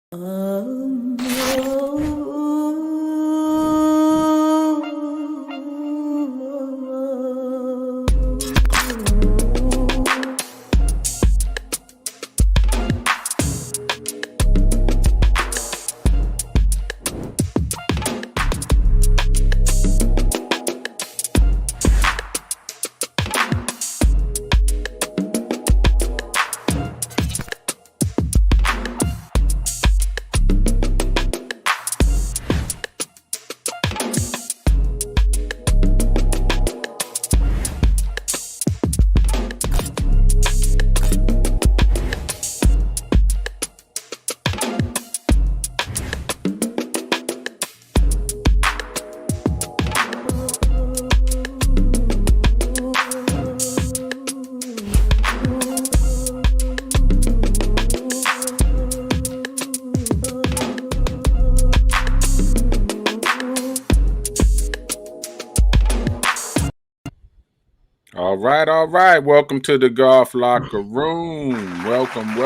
All right. Welcome to the Golf Locker Room. Welcome.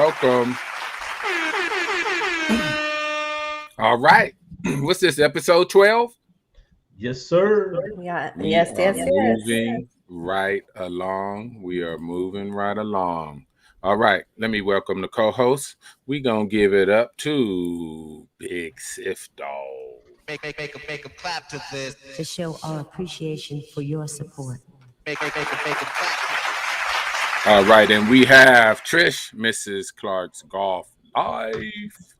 All right. What's this, episode 12? Yes, sir. Yeah. We Yes. are moving right along. We are moving right along. All right. Let me welcome the co-host. We gonna give it up to Big Siff Dog. Make a clap to this. To show our appreciation for your support. Make a clap. All right, and we have Trish, Mrs. Clark's Golf Life.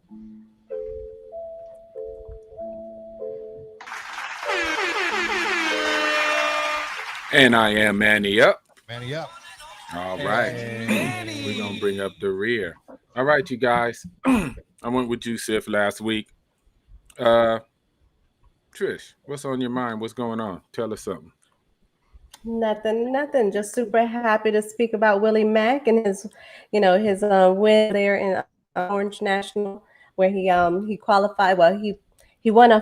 And I am MannyUp. MannyUp. All right. We're going to bring up the rear. All right, you guys. I went with you, Sif, last week. Trish, what's on your mind? What's going on? Tell us something. Nothing. Just super happy to speak about Willie Mack and his win there in Orange National, where he qualified. Well, he got a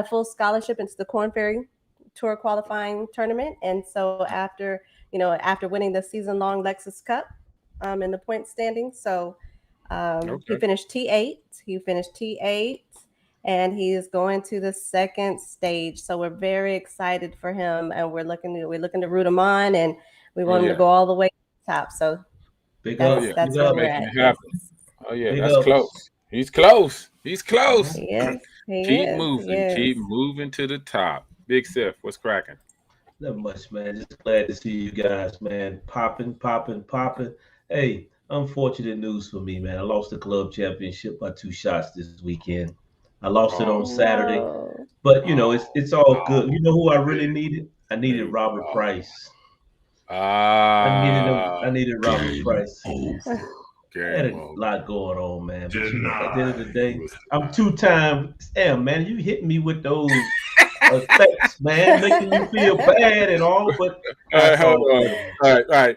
full scholarship into the Korn Ferry Tour qualifying tournament, and so after winning the season-long Lexus Cup in the point standing, so he finished T8. And he is going to the second stage. So we're very excited for him, and we're looking to root him on, and we want him to go all the way to the top. So that's where we're at. Oh yeah, that's close. He's close. Yes, Keep moving to the top. Big Sif, what's cracking? Not much, man. Just glad to see you guys, man. Popping. Hey, unfortunate news for me, man. I lost the club championship by 2 shots this weekend. I lost it on Saturday, but it's all good. You know who I really needed? I needed Robert Price. I needed Robert Price. I had a lot going on, man. But at the end of the day, I'm 2-time. Damn, man, you hit me with those effects, man, making you feel bad and all. But hold on. All right.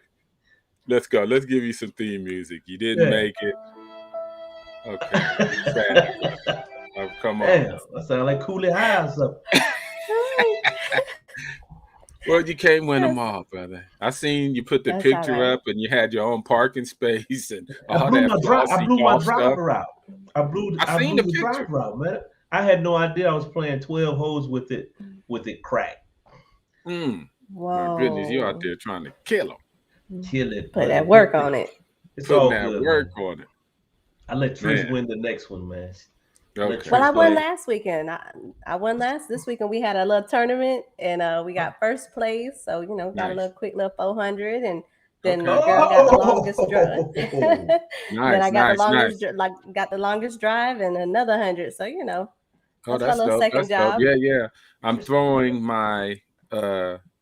Let's go. Let's give you some theme music. You didn't make it. Okay. Oh, come on. Damn, that sound like Cooley High or something. Well, you can't win them all, brother. I seen you put the picture up, and you had your own parking space and all that. I blew my driver out. I blew the driver out, man. I had no idea I was playing 12 holes with it cracked. Whoa. My goodness, you out there trying to kill him. Kill it. Put that work on it. It's all that good, work on it. I let Trish win the next one, man. Okay. Well, I won last weekend. I won this weekend. We had a little tournament, and we got first place. So got a quick little 400, and then my girl got the longest drive. Then I got the longest drive and another 100. So that's my little second job. Yeah. I'm throwing my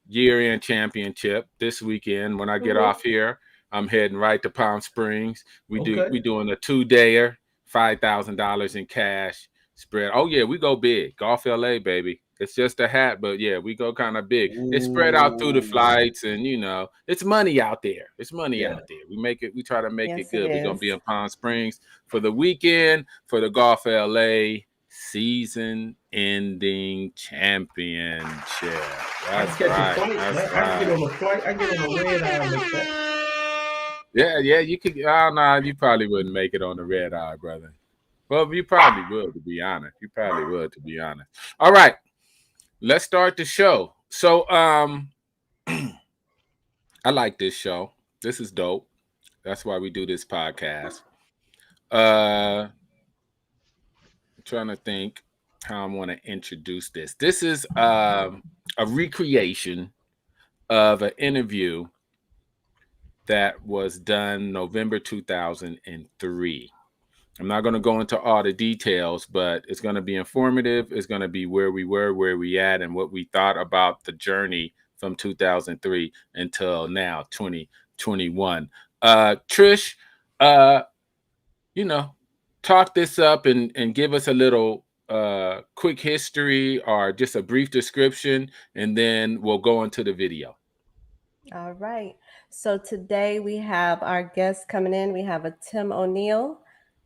year-end championship this weekend. When I get off here, I'm heading right to Palm Springs. We doing a 2-dayer. $5,000 in cash spread. Oh yeah, we go big. Golf LA, baby. It's just a hat, but yeah, we go kind of big. It's spread out through the flights, and it's money out there. We try to make it good. We're gonna be in Palm Springs for the weekend for the Golf LA season-ending championship. That's right. I get on a flight. I get on a red eye like that. Yeah, you could. Oh no, you probably wouldn't make it on the red eye, brother. Well, you probably would, to be honest. You probably would, to be honest. All right, let's start the show. So, I like this show. This is dope. That's why we do this podcast. I'm trying to think how I want to introduce this. This is a recreation of an interview that was done November 2003. I'm not going to go into all the details, but it's going to be informative. It's going to be where we were, where we at, and what we thought about the journey from 2003 until now, 2021. Trish, talk this up and give us a little quick history or just a brief description, and then we'll go into the video. All right. So today we have our guests coming in. We have a Tim O'Neill,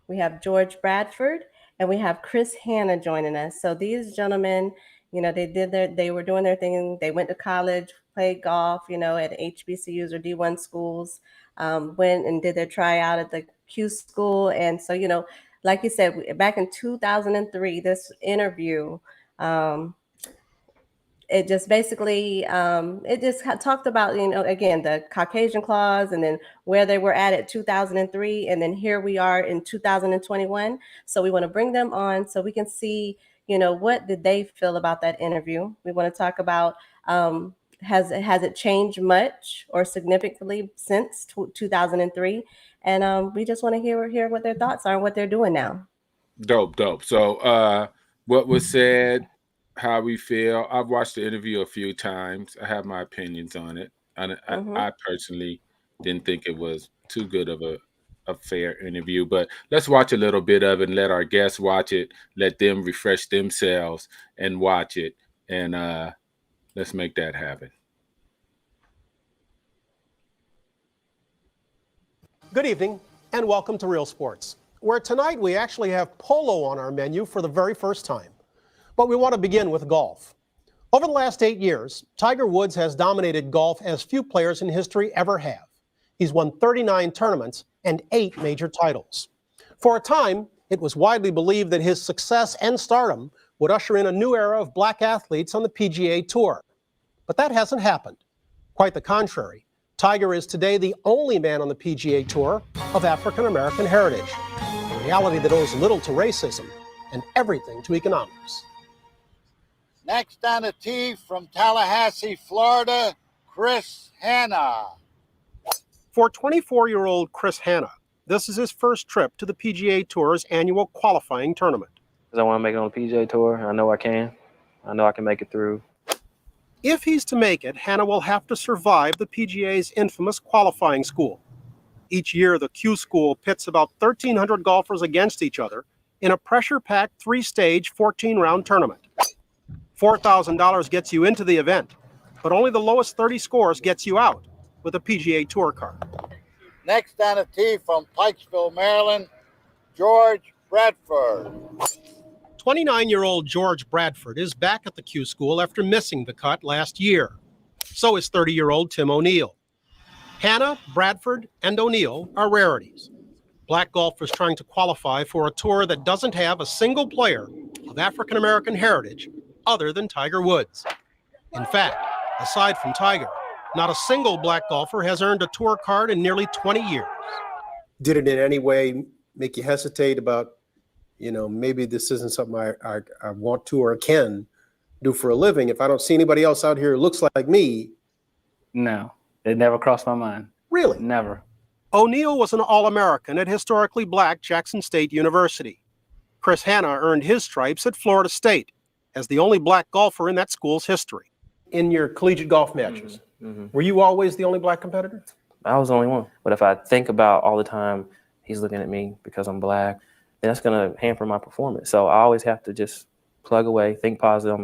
we have George Bradford, and we have Kris Hanna joining us. So these gentlemen, they were doing their thing. They went to college, played golf, at HBCUs or D1 schools, went and did their tryout at the Q school. And so, like you said, back in 2003, this interview, it just basically talked about, again, the Caucasian clause, and then where they were at 2003, and then here we are in 2021. So we want to bring them on so we can see, what did they feel about that interview. We want to talk about has it changed much or significantly since 2003, and we just want to hear what their thoughts are and what they're doing now. Dope. So what was said, how we feel. I've watched the interview a few times. I have my opinions on it. I personally didn't think it was too good of a fair interview, but let's watch a little bit of it and let our guests watch it. Let them refresh themselves and watch it, and let's make that happen. Good evening and welcome to Real Sports, where tonight we actually have polo on our menu for the very first time. But we want to begin with golf. Over the last 8 years, Tiger Woods has dominated golf as few players in history ever have. He's won 39 tournaments and 8 major titles. For a time, it was widely believed that his success and stardom would usher in a new era of black athletes on the PGA Tour. But that hasn't happened. Quite the contrary. Tiger is today the only man on the PGA Tour of African American heritage, a reality that owes little to racism and everything to economics. Next on the tee from Tallahassee, Florida, Kris Hanna. For 24-year-old Kris Hanna, this is his first trip to the PGA Tour's annual qualifying tournament. I want to make it on the PGA Tour. I know I can. I know I can make it through. If he's to make it, Hanna will have to survive the PGA's infamous qualifying school. Each year, the Q school pits about 1,300 golfers against each other in a pressure-packed 3-stage, 14-round tournament. $4,000 gets you into the event, but only the lowest 30 scores gets you out with a PGA Tour card. Next on the tee from Pikesville, Maryland, George Bradford. 29-year-old George Bradford is back at the Q school after missing the cut last year. So is 30-year-old Tim O'Neill. Hanna, Bradford, and O'Neill are rarities. Black golfers trying to qualify for a tour that doesn't have a single player of African-American heritage other than Tiger Woods. In fact, aside from Tiger, not a single black golfer has earned a tour card in nearly 20 years. Did it in any way make you hesitate about, maybe this isn't something I want to or can do for a living? If I don't see anybody else out here who looks like me. No, it never crossed my mind. Really? Never. O'Neill was an All-American at historically black Jackson State University. Kris Hanna earned his stripes at Florida State as the only black golfer in that school's history. In your collegiate golf matches, were you always the only black competitor? I was the only one. But if I think about all the time he's looking at me because I'm black, then that's going to hamper my performance. So I always have to just plug away, think positive.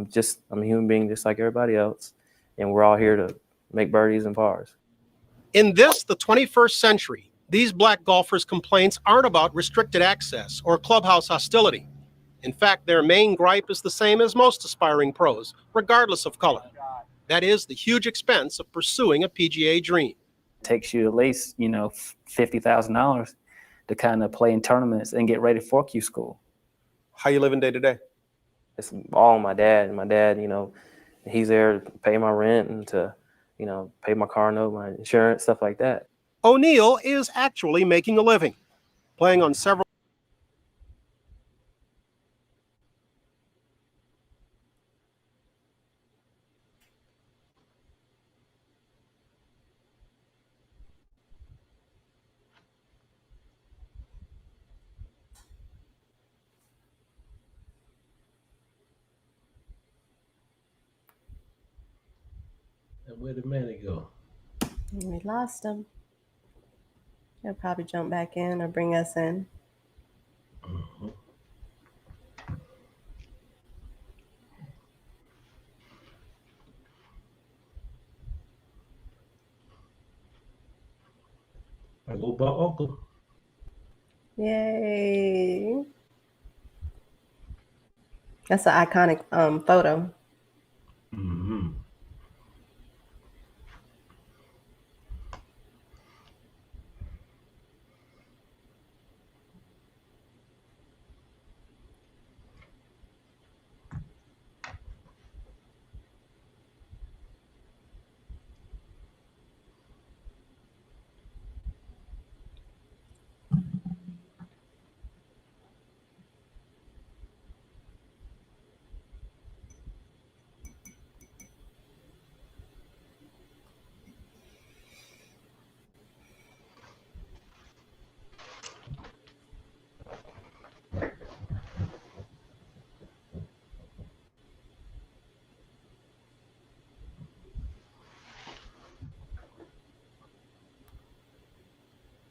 I'm a human being just like everybody else, and we're all here to make birdies and pars. In this, the 21st century, these black golfers' complaints aren't about restricted access or clubhouse hostility. In fact, their main gripe is the same as most aspiring pros, regardless of color. That is the huge expense of pursuing a PGA dream. It takes you at least, $50,000 to kind of play in tournaments and get ready for Q school. How you living day to day? It's all my dad. And my dad, he's there to pay my rent and to, pay my car note, my insurance, stuff like that. O'Neal is actually making a living, playing on several. And where did Manny go? We lost him. He'll probably jump back in or bring us in. Mm-hmm. I go by Uncle. Yay. That's an iconic photo. Mm-hmm.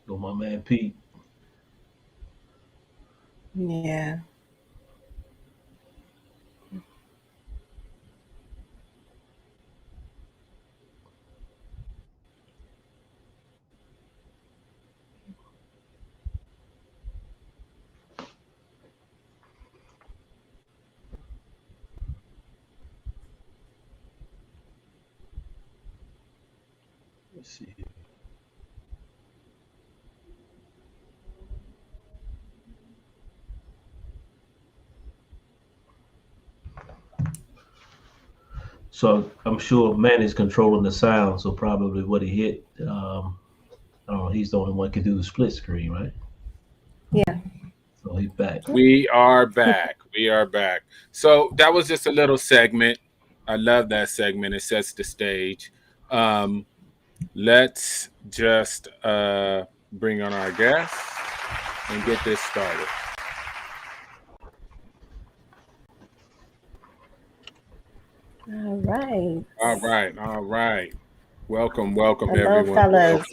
Go my man Pete. Yeah. Let's see. So I'm sure Manny's controlling the sound, so probably what he hit, I don't know, he's the only one can do the split screen, right? Yeah. So he's back. We are back. We are back. So that was just a little segment. I love that segment. It sets the stage. Let's just bring on our guest and get this started. All right. All right. All right. Welcome, welcome, Hello, everyone. fellas.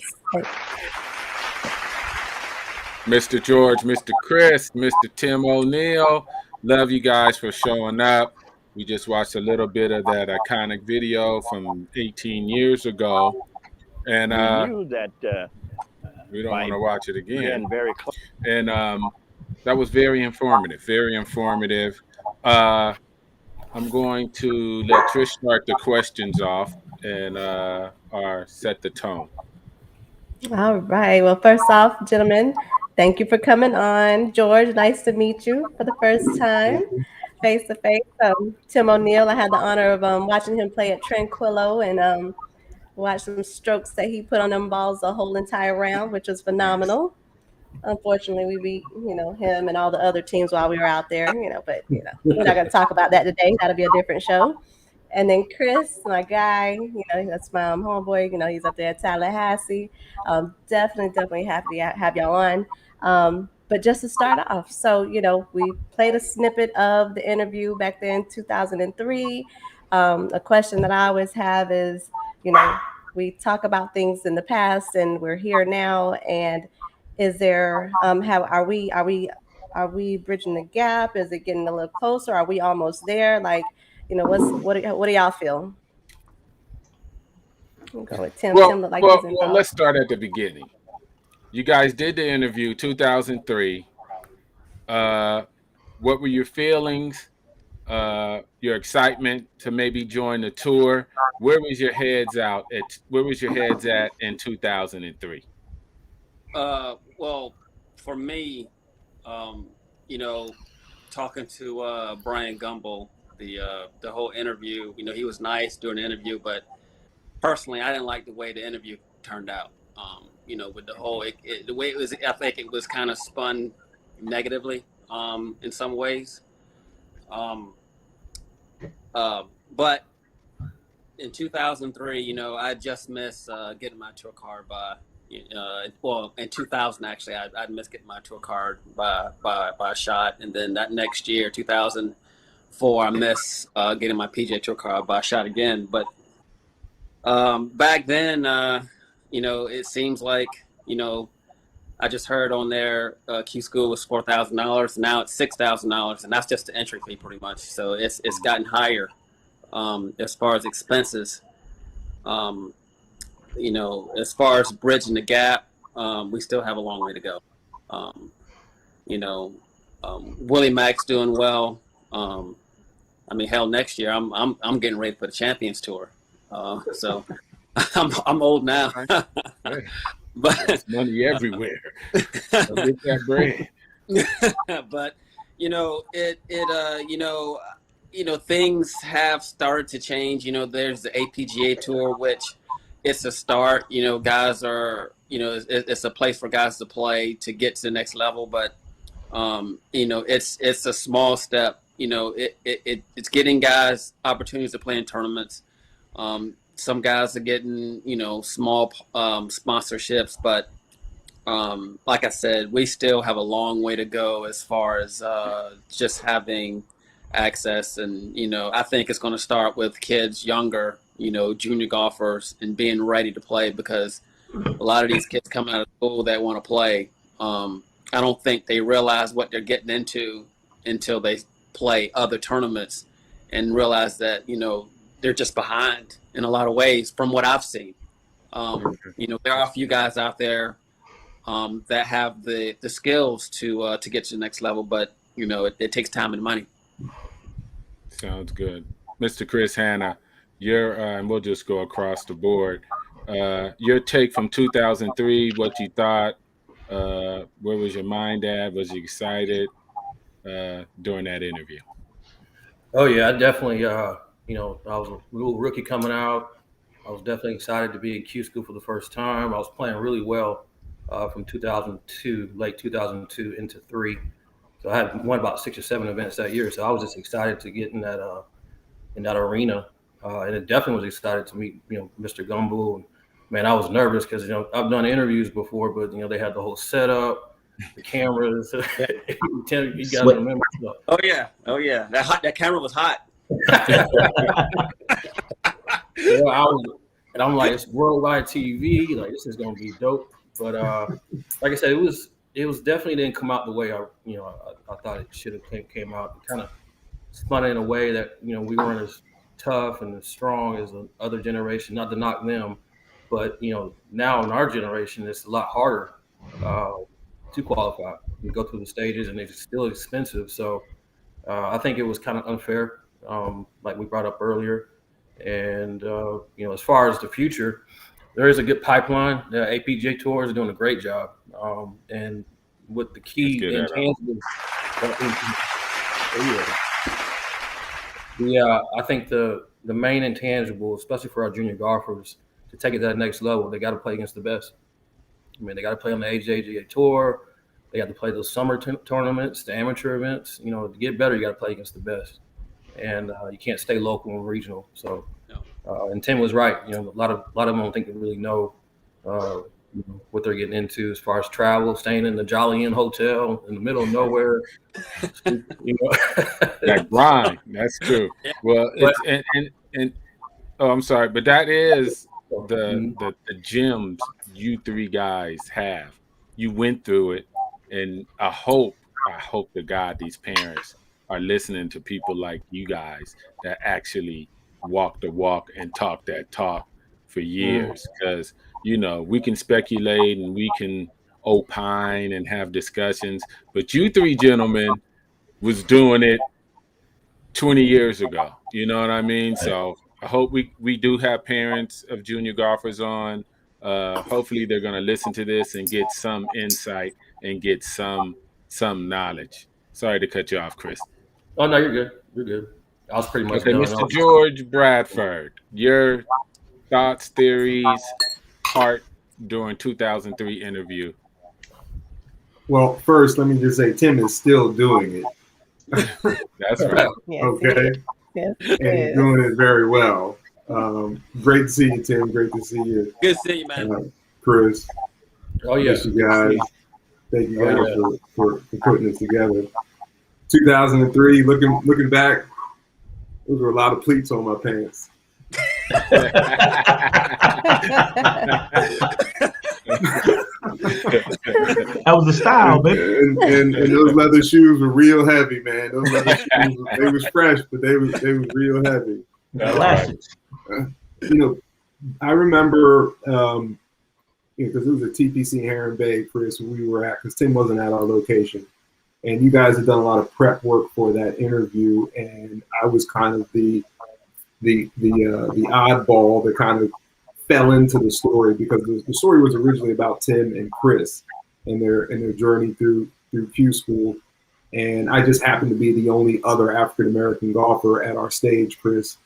Mr. George, Mr. Kris, Mr. Tim O'Neal. Love you guys for showing up. We just watched a little bit of that iconic video from 18 years ago. And we knew that we don't want to watch it again. Very close. And that was very informative, very informative. I'm going to let Trish start the questions off and or set the tone. All right. Well, first off, gentlemen, thank you for coming on. George, nice to meet you for the first time, face to face. Tim O'Neal, I had the honor of watching him play at Tranquillo and watch some strokes that he put on them balls the whole entire round, which was phenomenal. Unfortunately, we beat, him and all the other teams while we were out there, but, we're not going to talk about that today. That'll be a different show. And then Kris, my guy, that's my homeboy, he's up there at Tallahassee. Definitely happy to have y'all on. But just to start off, so, we played a snippet of the interview back then in 2003. A question that I always have is, we talk about things in the past and we're here now, and is there are we bridging the gap? Is it getting a little closer? Are we almost there? Like, what do y'all feel? Go with Tim. Tim looked like he's in let's start at the beginning. You guys did the interview 2003. What were your feelings? Your excitement to maybe join the tour? Where was your heads at in 2003? Well, for me, talking to Brian Gumbel, the whole interview. You know, he was nice during the interview, but personally, I didn't like the way the interview turned out. You know, with the whole the way it was, I think it was kind of spun negatively in some ways. But in 2003, you know, I just missed getting my tour card by. Well, in 2000 actually, I missed getting my tour card by a shot, and then that next year, 2004, I missed getting my PGA Tour card by a shot again. But back then, you know, it seems like, you know, I just heard on there Q School was $4,000. Now it's $6,000, and that's just the entry fee, pretty much. So it's gotten higher as far as expenses. You know, as far as bridging the gap, we still have a long way to go. You know, Willie Mack's doing well. I mean, hell, next year I'm getting ready for the Champions Tour. So I'm old now. But there's money everywhere. So get that bread. But you know, you know, things have started to change. You know, there's the APGA Tour, which it's a start. You know, guys are, you know, it's a place for guys to play to get to the next level. But you know, it's a small step. You know, it's getting guys opportunities to play in tournaments. Some guys are getting, you know, small sponsorships, but like I said, we still have a long way to go as far as just having access. And, you know, I think it's going to start with kids younger, you know, junior golfers, and being ready to play, because a lot of these kids coming out of school that want to play, I don't think they realize what they're getting into until they play other tournaments and realize that, you know, they're just behind in a lot of ways from what I've seen. You know, there are a few guys out there that have the skills to get to the next level, but, you know, it takes time and money. Sounds good. Mr. Kris Hanna, and we'll just go across the board. Your take from 2003, what you thought, where was your mind at? Was you excited during that interview? Oh, yeah, I definitely, you know, I was a little rookie coming out. I was definitely excited to be in Q School for the first time. I was playing really well from 2002, late 2002 into 3. So I had won about 6 or 7 events that year. So I was just excited to get in that arena. And it definitely was excited to meet, you know, Mr. Gumbel. Man, I was nervous because, you know, I've done interviews before, but, you know, they had the whole setup, the cameras. You guys remember stuff. Oh, yeah. That camera was hot. Yeah, I'm like, it's worldwide TV. Like, this is gonna be dope. But like I said, it was definitely didn't come out the way I thought it should have came out. It kind of spun in a way that, you know, we weren't as tough and as strong as the other generation. Not to knock them, but, you know, now in our generation, it's a lot harder to qualify. You go through the stages, and it's still expensive. So I think it was kind of unfair, like we brought up earlier. And, you know, as far as the future, there is a good pipeline. The APJ Tour is doing a great job. And with the key intangibles, I think the main intangible, especially for our junior golfers, to take it to that next level, they got to play against the best. I mean, they got to play on the APJ Tour. They got to play those summer tournaments, the amateur events. You know, to get better, you got to play against the best. And you can't stay local and regional. So, and Tim was right. You know, a lot of them don't think they really know, you know, what they're getting into as far as travel, staying in the Jolly Inn Hotel in the middle of nowhere. You know, that grind. That's true. Well, it's, I'm sorry, but that is the gems you 3 guys have. You went through it, and I hope to God these parents are listening to people like you guys that actually walk the walk and talk that talk for years. Because, you know, we can speculate and we can opine and have discussions, but you 3 gentlemen was doing it 20 years ago. You know what I mean? So I hope we do have parents of junior golfers on. Hopefully they're going to listen to this and get some insight and get some knowledge. Sorry to cut you off, Kris. Oh no, you're good. You're good. I was pretty much Okay, done. Mr. George Bradford, your thoughts, theories, heart during 2003 interview. Well, first, let me just say Tim is still doing it. That's right. Okay. Yes, and he's doing it very well. Great to see you, Tim. Great to see you. Good to see you, man. Kris. Oh, yeah. Thank you guys. Thank you guys for putting this together. 2003, looking back, those were a lot of pleats on my pants. That was the style, man. And those leather shoes were real heavy, man. Those leather shoes, they was fresh, but they was real heavy. I remember, because it was a TPC Heron Bay, Kris, where we were at, because Tim wasn't at our location. And you guys had done a lot of prep work for that interview, and I was kind of the oddball that kind of fell into the story, because the story was originally about Tim and Kris and their journey through Q school, and I just happened to be the only other African American golfer at our stage, Kris,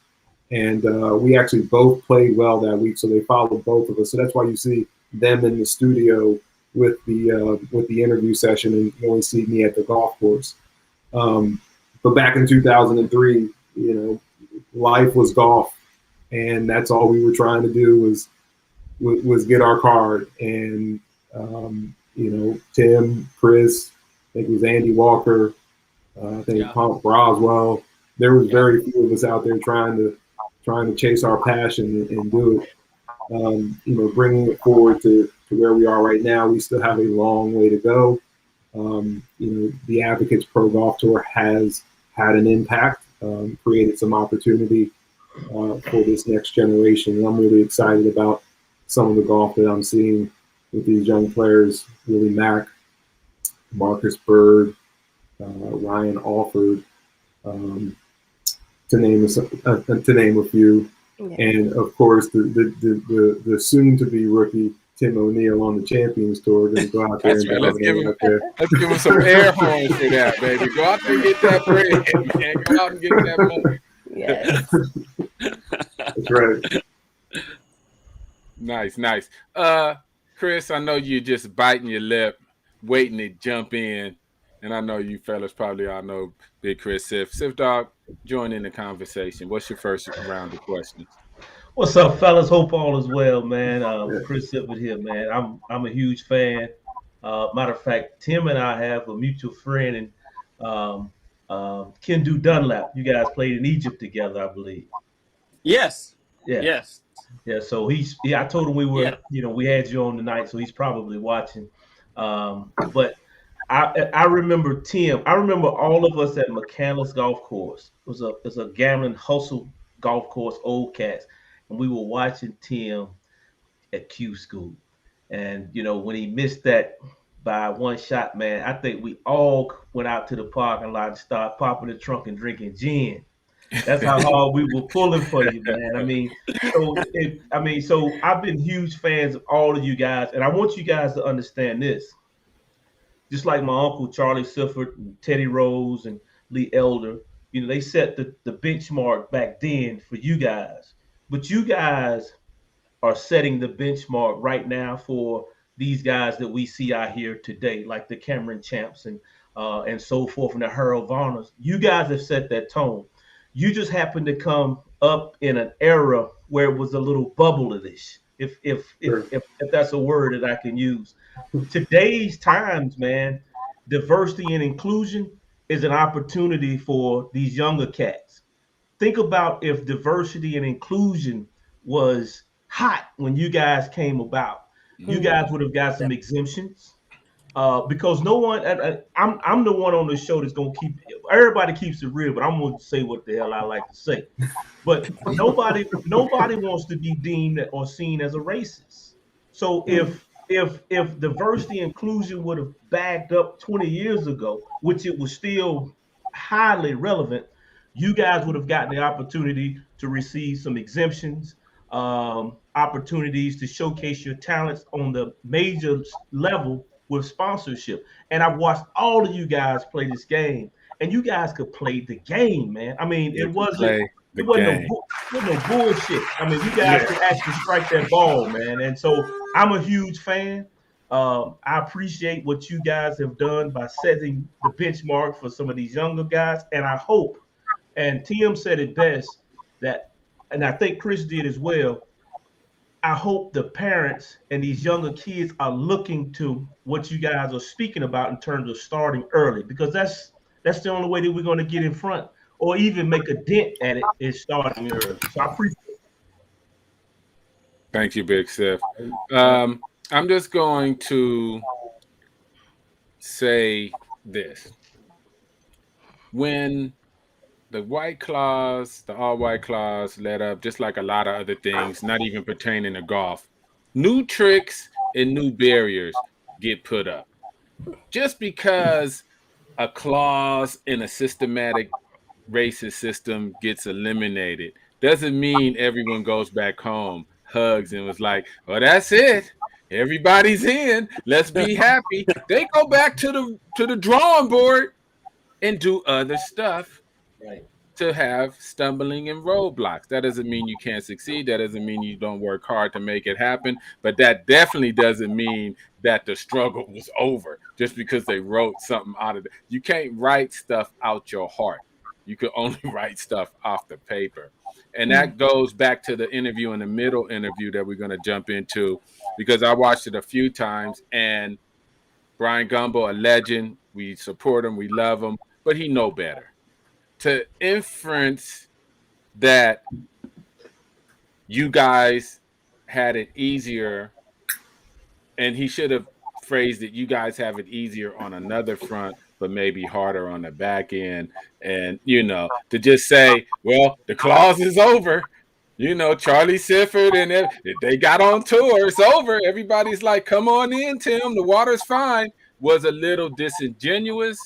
and we actually both played well that week, so they followed both of us. So that's why you see them in the studio with the interview session, and you only see me at the golf course. But back in 2003, life was golf, and that's all we were trying to do was get our card. And Tim, Kris, I think it was Andy Walker, I think Pump Roswell. There was very few of us out there trying to chase our passion and do it. Bringing it forward to where we are right now, we still have a long way to go. The Advocates Pro Golf Tour has had an impact, created some opportunity for this next generation. And I'm really excited about some of the golf that I'm seeing with these young players: Willie Mack, Marcus Bird, Ryan Alford, to name a few. Yeah. And of course, the soon-to-be rookie Tim O'Neill on the Champions Tour. Going to go out there. Let's give him some air horns for that, baby. Go out there and get that bread, man. Go out and get that money. Yes. That's right. Nice. Kris, I know you're just biting your lip, waiting to jump in. And I know you fellas probably all know Big Kris. Sif Dog, join in the conversation. What's your first round of questions? What's up, fellas? Hope all is well, man. Kris Sifford here, man. I'm a huge fan. Matter of fact, Tim and I have a mutual friend, and Kendu Dunlap. You guys played in Egypt together, I believe. Yes. Yeah. Yes. Yeah. So I told him we were, we had you on tonight, so he's probably watching. But I remember Tim. I remember all of us at McCandless Golf Course. It was a gambling hustle golf course, old cats, and we were watching Tim at Q school. And when he missed that by one shot, man, I think we all went out to the parking lot and started popping the trunk and drinking gin. That's how hard we were pulling for you, man. So I've been huge fans of all of you guys, and I want you guys to understand this. Just like my uncle Charlie Sifford and Teddy Rose and Lee Elder, they set the benchmark back then for you guys. But you guys are setting the benchmark right now for these guys that we see out here today, like the Cameron Champs and so forth, and the Harold Varners. You guys have set that tone. You just happen to come up in an era where it was a little bubble-ish, if that's a word that I can use. Today's times, man, diversity and inclusion is an opportunity for these younger cats. Think about if diversity and inclusion was hot when you guys came about. You guys would have got some exemptions. Because no one, I'm the one on the show that's gonna everybody keeps it real, but I'm gonna say what the hell I like to say. But nobody wants to be deemed or seen as a racist. So if diversity inclusion would have backed up 20 years ago, which it was still highly relevant, you guys would have gotten the opportunity to receive some exemptions, opportunities to showcase your talents on the major level with sponsorship. And I've watched all of you guys play this game, and you guys could play the game, man. I mean, it wasn't no bullshit. I mean, you guys could actually strike that ball, man. And so I'm a huge fan. I appreciate what you guys have done by setting the benchmark for some of these younger guys. And I hope, and Tim said it best, that, and I think Kris did as well, I hope the parents and these younger kids are looking to what you guys are speaking about in terms of starting early, because that's the only way that we're going to get in front or even make a dent at it, is starting early. So I appreciate it. Thank you, Big Siff. I'm just going to say this. When the White Claws, the all-white claws led up, just like a lot of other things, not even pertaining to golf, new tricks and new barriers get put up. Just because a clause in a systematic racist system gets eliminated doesn't mean everyone goes back home, hugs, and was like, well, that's it. Everybody's in. Let's be happy. They go back to the drawing board and do other stuff. Right. To have stumbling and roadblocks. That doesn't mean you can't succeed. That doesn't mean you don't work hard to make it happen. But that definitely doesn't mean that the struggle was over just because they wrote something out of it. You can't write stuff out your heart. You can only write stuff off the paper. And that goes back to the interview in the middle interview that we're going to jump into, because I watched it a few times, and Brian Gumbo, a legend. We support him. We love him, but he know better. To inference that you guys had it easier, and he should have phrased it, you guys have it easier on another front, but maybe harder on the back end. And, to just say, well, the clause is over. Charlie Sifford, and if they got on tour, it's over. Everybody's like, come on in, Tim, the water's fine, was a little disingenuous.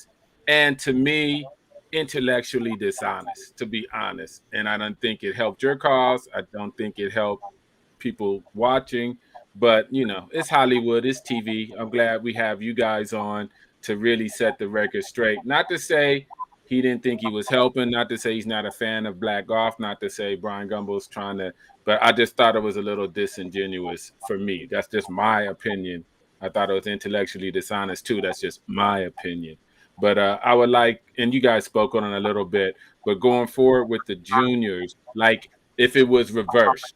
And to me, intellectually dishonest, to be honest. And I don't think it helped your cause. I don't think it helped people watching. But, it's Hollywood, it's TV. I'm glad we have you guys on to really set the record straight. Not to say he didn't think he was helping, not to say he's not a fan of black golf, not to say Brian Gumbo's trying to, but I just thought it was a little disingenuous for me. That's just my opinion. I thought it was intellectually dishonest too. That's just my opinion. But I would like, and you guys spoke on it a little bit, but going forward with the juniors, like if it was reversed,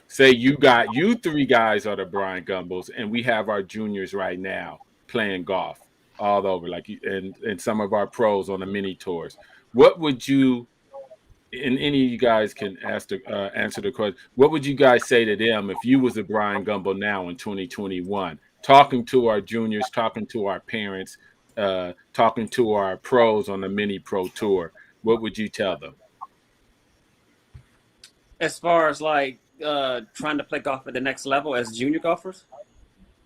say you three guys are the Brian Gumbos, and we have our juniors right now playing golf all over, like, and some of our pros on the mini tours. What would you, and any of you guys can answer the question, what would you guys say to them if you was a Brian Gumbo now in 2021, talking to our juniors, talking to our parents, talking to our pros on the mini pro tour? What would you tell them? As far as like trying to play golf at the next level as junior golfers?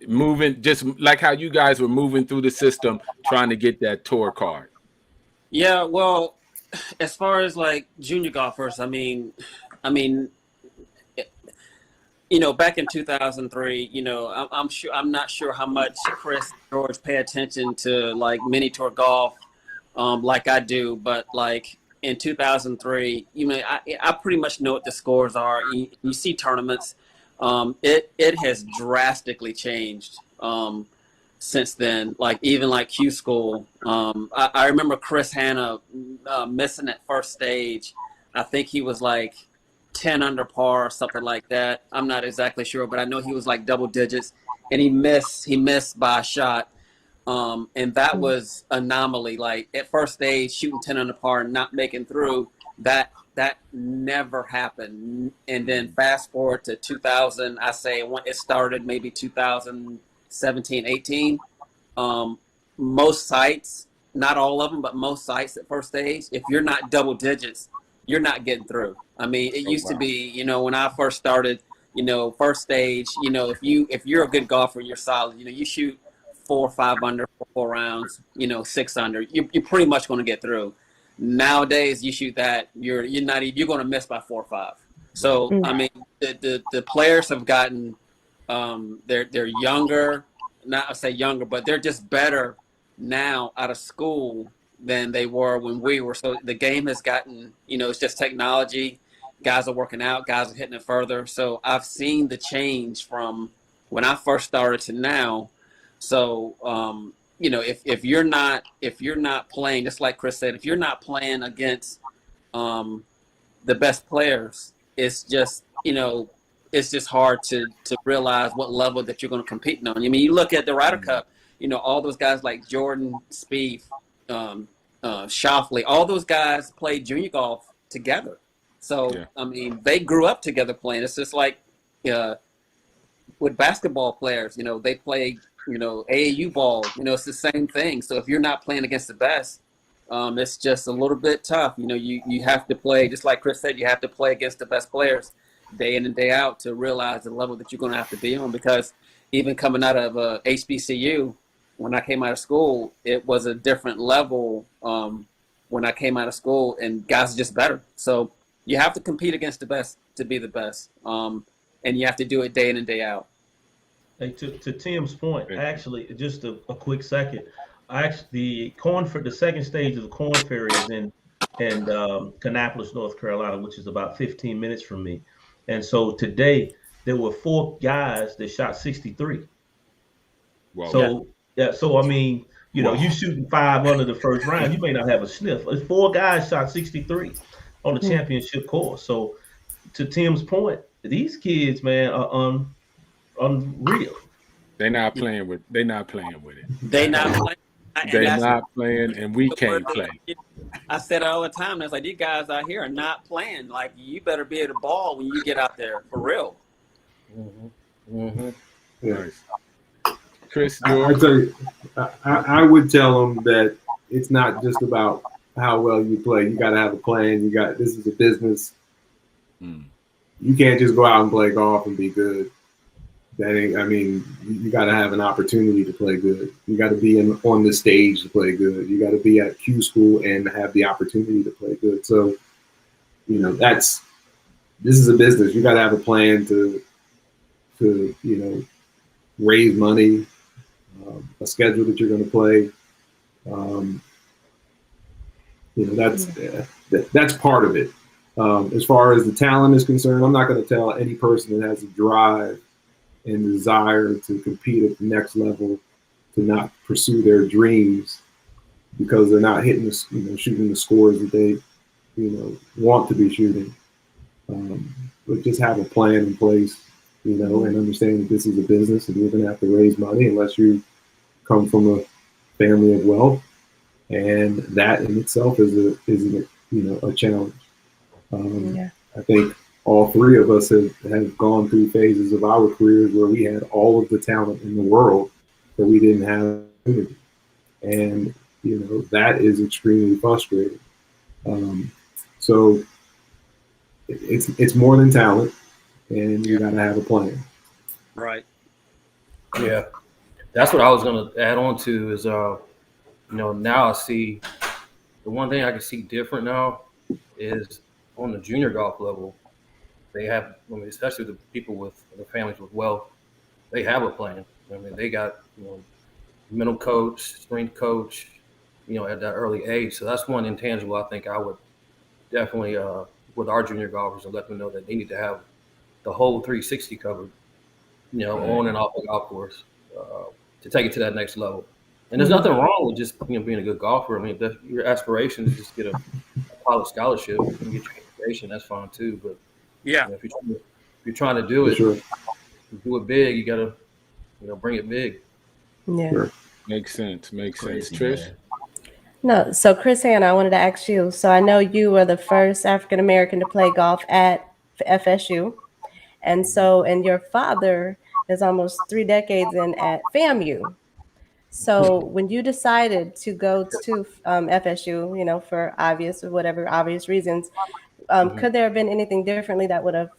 Moving, just like how you guys were moving through the system, trying to get that tour card. Yeah, well, as far as like junior golfers, I mean, back in 2003, I'm not sure how much Kris and George pay attention to like mini tour golf like I do, but like in 2003, I pretty much know what the scores are. You see tournaments. It has drastically changed since then. Like even like Q School, I remember Chris Hanna missing at first stage. I think he was like 10 under par or something like that. I'm not exactly sure, but I know he was like double digits, and he missed by a shot. And that was anomaly. Like at first stage, shooting 10 under par and not making through, that never happened. And then fast forward to 2000, I say when it started, maybe 2017, 18. Most sites, not all of them, but most sites at first stage, if you're not double digits, you're not getting through. I mean, it used to be, when I first started, first stage, if you're a good golfer, you're solid. You shoot 4 or 5 under for 4 rounds, 6 under, you're pretty much going to get through. Nowadays, you shoot that, you're going to miss by 4 or 5. So I mean, the players have gotten, they're younger, not to say younger, but they're just better now out of school than they were when we were. So the game has gotten, it's just technology. Guys are working out, guys are hitting it further. So I've seen the change from when I first started to now. So if you're not playing, just like Kris said, if you're not playing against the best players, it's just hard to realize what level that you're going to compete on. I mean, you look at the Ryder Cup, all those guys like Jordan, Spieth, Schauffele, all those guys played junior golf together. So, I mean, they grew up together playing. It's just like with basketball players, they play, AAU ball, it's the same thing. So if you're not playing against the best, it's just a little bit tough. You have to play, just like Kris said, you have to play against the best players day in and day out to realize the level that you're going to have to be on. Because even coming out of HBCU, when I came out of school, it was a different level when I came out of school, and guys are just better. So you have to compete against the best to be the best, and you have to do it day in and day out. Hey, to Tim's point, actually, just a quick second. The second stage of the Corn Ferry is in Kannapolis, North Carolina, which is about 15 minutes from me. And so today there were 4 guys that shot 63. Wow. So I mean, you shooting 5 under the first round, you may not have a sniff. 4 guys shot 63 on the championship course. So to Tim's point, these kids, man, are unreal. They're not playing with it. They're not playing. They're not playing, and we can't play. I said it all the time. That's like, these guys out here are not playing. Like, you better be able to ball when you get out there, for real. Nice. Kris, I tell you, I would tell them that it's not just about how well you play. You got to have a plan. This is a business. You can't just go out and play golf and be good. You got to have an opportunity to play good. You got to be on the stage to play good. You got to be at Q school and have the opportunity to play good. So, this is a business. You got to have a plan to raise money, a schedule that you're going to play. That's part of it. As far as the talent is concerned, I'm not going to tell any person that has a drive and desire to compete at the next level to not pursue their dreams because they're not hitting shooting the scores that they want to be shooting. But just have a plan in place, and understand that this is a business and you're going to have to raise money unless you come from a family of wealth, and that in itself is a challenge. I think all 3 of us have gone through phases of our careers where we had all of the talent in the world, but we didn't have opportunity. And, that is extremely frustrating. So it's more than talent, and you got to have a plan. Right. Yeah. That's what I was going to add on to is, now I see the one thing I can see different now is on the junior golf level. They have, especially the people with the families with wealth, they have a plan. They got, mental coach, strength coach, at that early age. So that's one intangible I think I would definitely, with our junior golfers, and let them know that they need to have the whole 360 covered, on and off the golf course to take it to that next level. And there's nothing wrong with just, being a good golfer. If your aspiration is just get a college scholarship and get your education, that's fine too. But if you're trying to do it, do it big. You gotta, bring it big. Yeah, sure. Makes sense. Trish. No, so Kris Hannah, I wanted to ask you. So I know you were the first African American to play golf at FSU, and your father is almost 3 decades in at FAMU. So when you decided to go to FSU, for obvious reasons, could there have been anything differently that would have,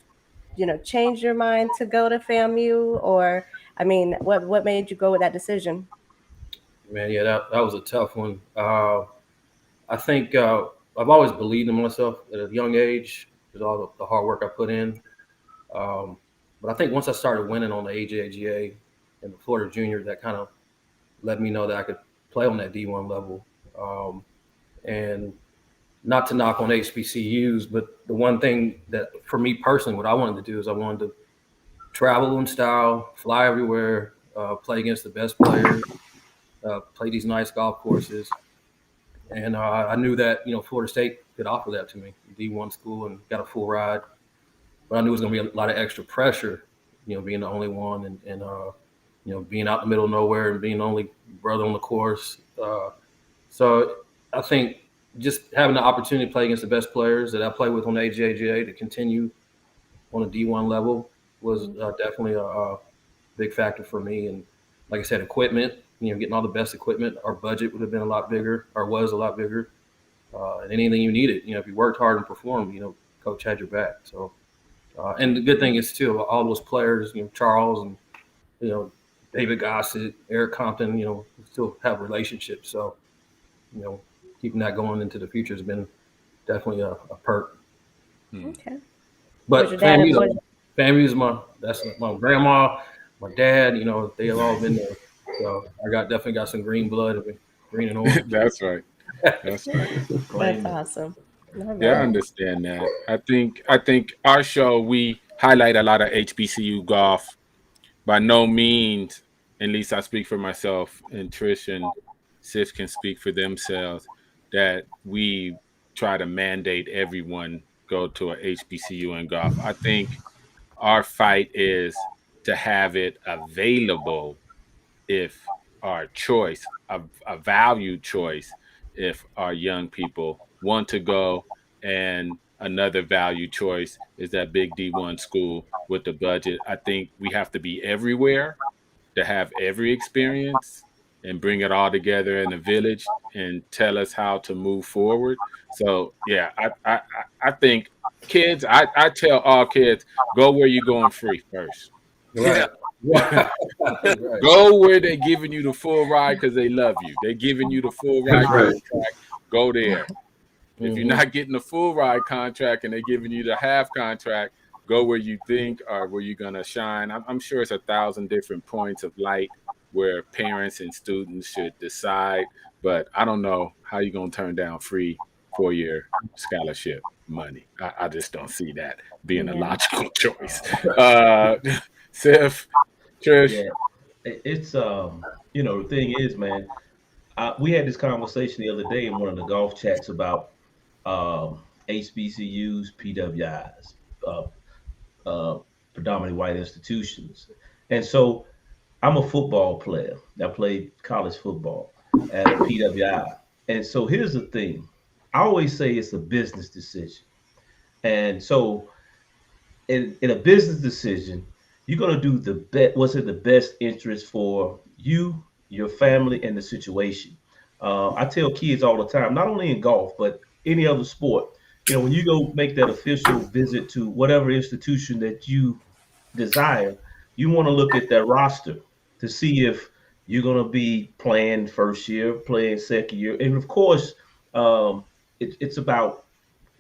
changed your mind to go to FAMU? Or, what made you go with that decision? Man, yeah, that was a tough one. I think I've always believed in myself at a young age because all the hard work I put in. But I think once I started winning on the AJGA, the Florida Junior that kind of let me know that I could play on that D1 level. And not to knock on HBCUs, but the one thing that for me personally, what I wanted to do is I wanted to travel in style, fly everywhere, play against the best players, play these nice golf courses. And I knew that, Florida State could offer that to me, D1 school, and got a full ride. But I knew it was going to be a lot of extra pressure, being the only one and being out in the middle of nowhere and being the only brother on the course. So I think just having the opportunity to play against the best players that I play with on the AJGA to continue on a D1 level was definitely a big factor for me. And like I said, equipment, getting all the best equipment, our budget would have been a lot bigger, or was a lot bigger. And anything you needed, if you worked hard and performed, coach had your back. So, and the good thing is too, all those players, Charles and, David Gossett, Eric Compton, still have relationships. So, keeping that going into the future has been definitely a perk. Okay. But family is that's my grandma, my dad, they have all been there. So I definitely got some green blood, green and orange. That's right. That's right. That's awesome. Yeah, I understand that. I think our show, we highlight a lot of HBCU golf. By no means, at least I speak for myself, and Trish and Sif can speak for themselves, that we try to mandate everyone go to a HBCU in golf. I think our fight is to have it available if our choice, a valued choice, if our young people want to go. And another value choice is that big D1 school with the budget. I think we have to be everywhere to have every experience and bring it all together in a village and tell us how to move forward. So yeah, I think kids, I tell all kids, go where you're going free first. Right. Go where they're giving you the full ride because they love you. They're giving you the full ride contract. Go there. If you're not getting the full ride contract and they're giving you the half contract, go where you think or where you're going to shine. I'm sure it's 1,000 different points of light where parents and students should decide. But I don't know how you're going to turn down free 4-year scholarship money. I just don't see that being a logical choice. Sif, Trish. Yeah, it's the thing is, man, we had this conversation the other day in one of the golf chats about HBCUs, PWIs, predominantly white institutions, and so I'm a football player. I played college football at a PWI, and so here's the thing: I always say it's a business decision, and so in a business decision, you're going to do what's in the best interest for you, your family, and the situation. I tell kids all the time, not only in golf, but any other sport, when you go make that official visit to whatever institution that you desire, you want to look at that roster to see if you're going to be playing first year, playing second year. And of course, it's about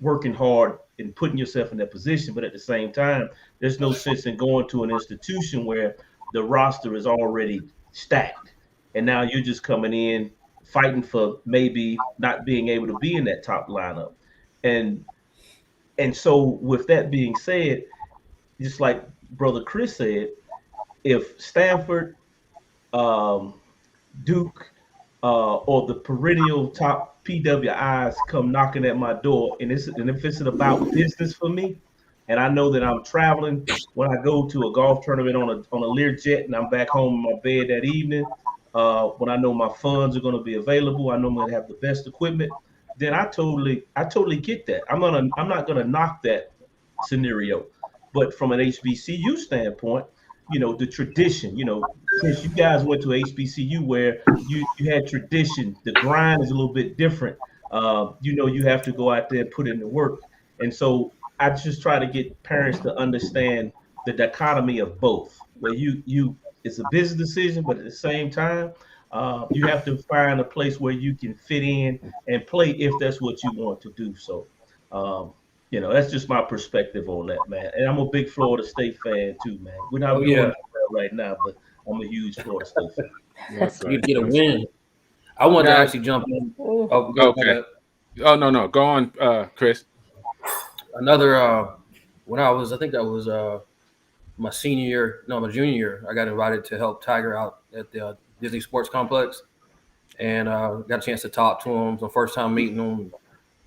working hard and putting yourself in that position. But at the same time, there's no sense in going to an institution where the roster is already stacked. And now you're just coming in fighting for maybe not being able to be in that top lineup. And so with that being said, just like Brother Kris said, if Stanford, Duke, or the perennial top PWIs come knocking at my door, and if it's about business for me, and I know that I'm traveling when I go to a golf tournament on a Learjet and I'm back home in my bed that evening, when I know my funds are going to be available, I know I'm going to have the best equipment, then I totally get that. I'm not gonna knock that scenario. But from an HBCU standpoint, the tradition, since you guys went to HBCU where you had tradition, the grind is a little bit different. You have to go out there and put in the work. And so I just try to get parents to understand the dichotomy of both, where it's a business decision, but at the same time, you have to find a place where you can fit in and play if that's what you want to do. So, that's just my perspective on that, man. And I'm a big Florida State fan too, man. We're not doing right now, but I'm a huge Florida State fan. That's You right. get a win. I wanted to actually jump in. Oh, go Okay. ahead. Oh no, go on, Kris. Another when I think that was my senior year, no, my junior year, I got invited to help Tiger out at the Disney Sports Complex, and got a chance to talk to him. It was my first time meeting him,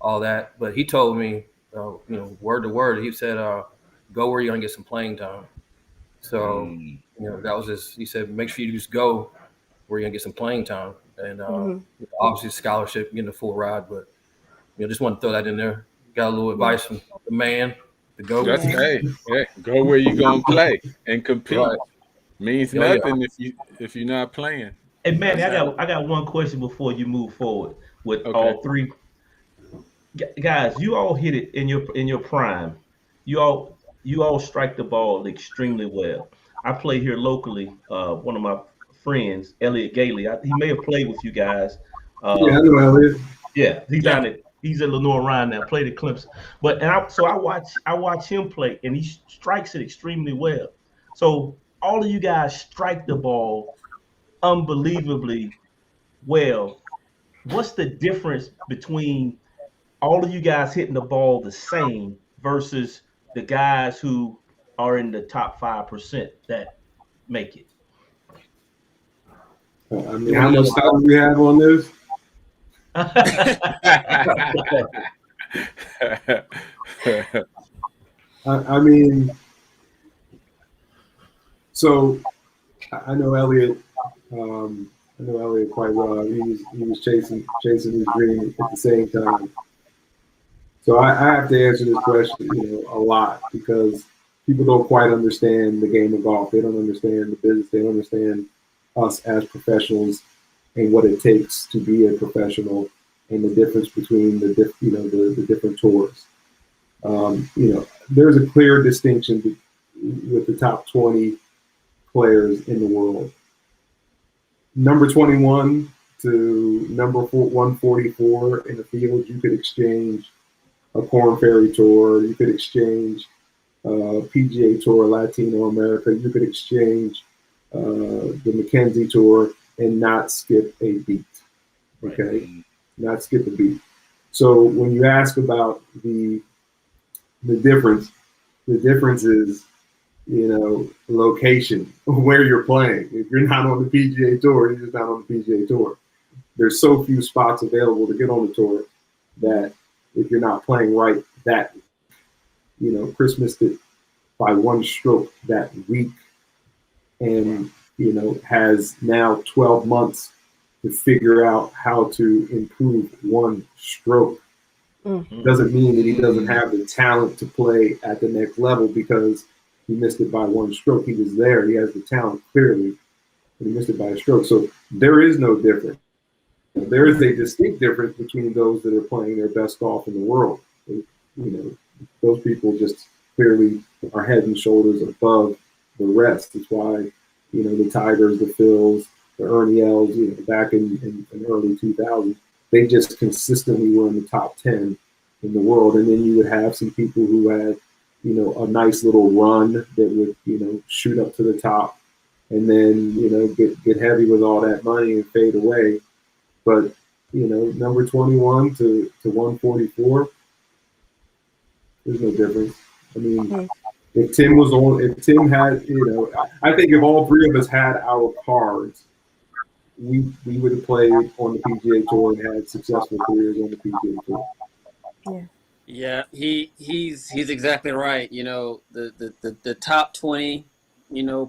all that. But he told me, word to word, he said, "Go where you're gonna get some playing time." So, that was he said, make sure you just go where you're gonna get some playing time, and obviously scholarship, getting a full ride. But just want to throw that in there. Got a little advice from the man, the GOAT. That's hey, go where you gonna play and compete. Right. Means nothing if you're not playing. Hey Manny, I got one question before you move forward with all three guys. You all hit it in your prime. You all strike the ball extremely well. I play here locally. One of my friends, Elliot Gailey, he may have played with you guys. Yeah, I know Elliot. Yeah, he's at Lenore Ryan now. Played at Clemson, I watch him play, and he strikes it extremely well. So all of you guys strike the ball unbelievably well. What's the difference between all of you guys hitting the ball the same versus the guys who are in the top 5% that make it? I mean, how much time do we have on this? I mean, so I know Elliot. I know Elliot quite well. He was chasing his dream at the same time. So I have to answer this question, a lot, because people don't quite understand the game of golf. They don't understand the business. They don't understand us as professionals and what it takes to be a professional, and the difference between the different tours. There's a clear distinction with the top 20 players in the world. Number 21 to number 144 in the field, you could exchange a Korn Ferry Tour, you could exchange PGA Tour, Latino America, you could exchange the Mackenzie Tour and not skip a beat, okay? Not skip a beat. So when you ask about the difference is, location, where you're playing. If you're not on the PGA Tour, you're just not on the PGA Tour. There's so few spots available to get on the tour that if you're not playing right, that, Kris missed it by one stroke that week, and, has now 12 months to figure out how to improve one stroke. Doesn't mean that he doesn't have the talent to play at the next level because he missed it by one stroke. He was there. He has the talent, clearly, but he missed it by a stroke. So there is no difference. There is a distinct difference between those that are playing their best golf in the world. Those people just clearly are head and shoulders above the rest. That's why, the Tigers, the Phils, the Ernie Els, back in early 2000s, they just consistently were in the top 10 in the world. And then you would have some people who had, a nice little run that would, shoot up to the top and then, get heavy with all that money and fade away. But, number 21 to 144, there's no difference. I mean, if Tim had, I think if all three of us had our cards, we would have played on the PGA Tour and had successful careers on the PGA Tour. Yeah, he's exactly right. The top 20,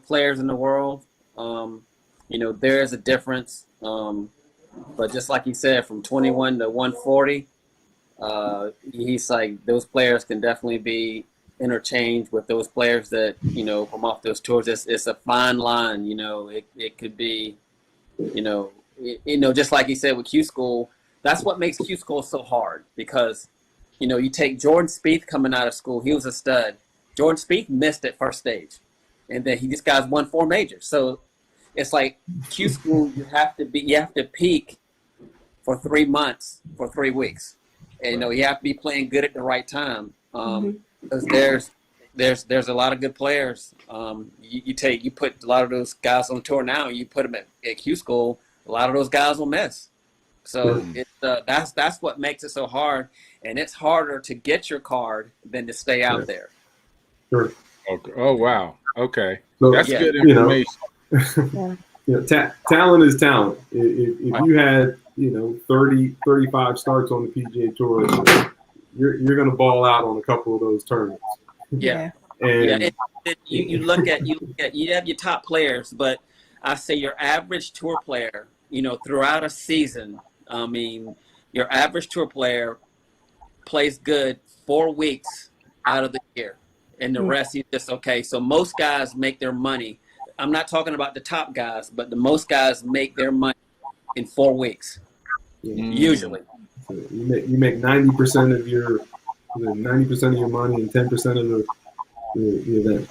players in the world, there is a difference. But just like he said, from 21 to 140, he's like, those players can definitely be interchanged with those players that, from off those tours. It's a fine line, it could be, just like he said with Q School. That's what makes Q School so hard, because you take Jordan Spieth coming out of school. He was a stud. Jordan Spieth missed at first stage, and then this guy's won 4 majors. So it's like Q School. You have to peak for 3 months, for 3 weeks, and you have to be playing good at the right time. Because there's a lot of good players. You put a lot of those guys on tour now. You put them at Q school. A lot of those guys will miss. So that's what makes it so hard, and it's harder to get your card than to stay out there. Sure. Okay. Oh wow. Okay. So, that's good information. Talent is talent. If you had 30, 35 starts on the PGA Tour, you're going to ball out on a couple of those tournaments. Yeah. And you look at you have your top players, but I say your average tour player, throughout a season, I mean, your average tour player plays good 4 weeks out of the year, and the rest is just okay. So most guys make their money. I'm not talking about the top guys, but the most guys make their money in 4 weeks, usually. So you make 90% of your 90% of your money and 10% of the event.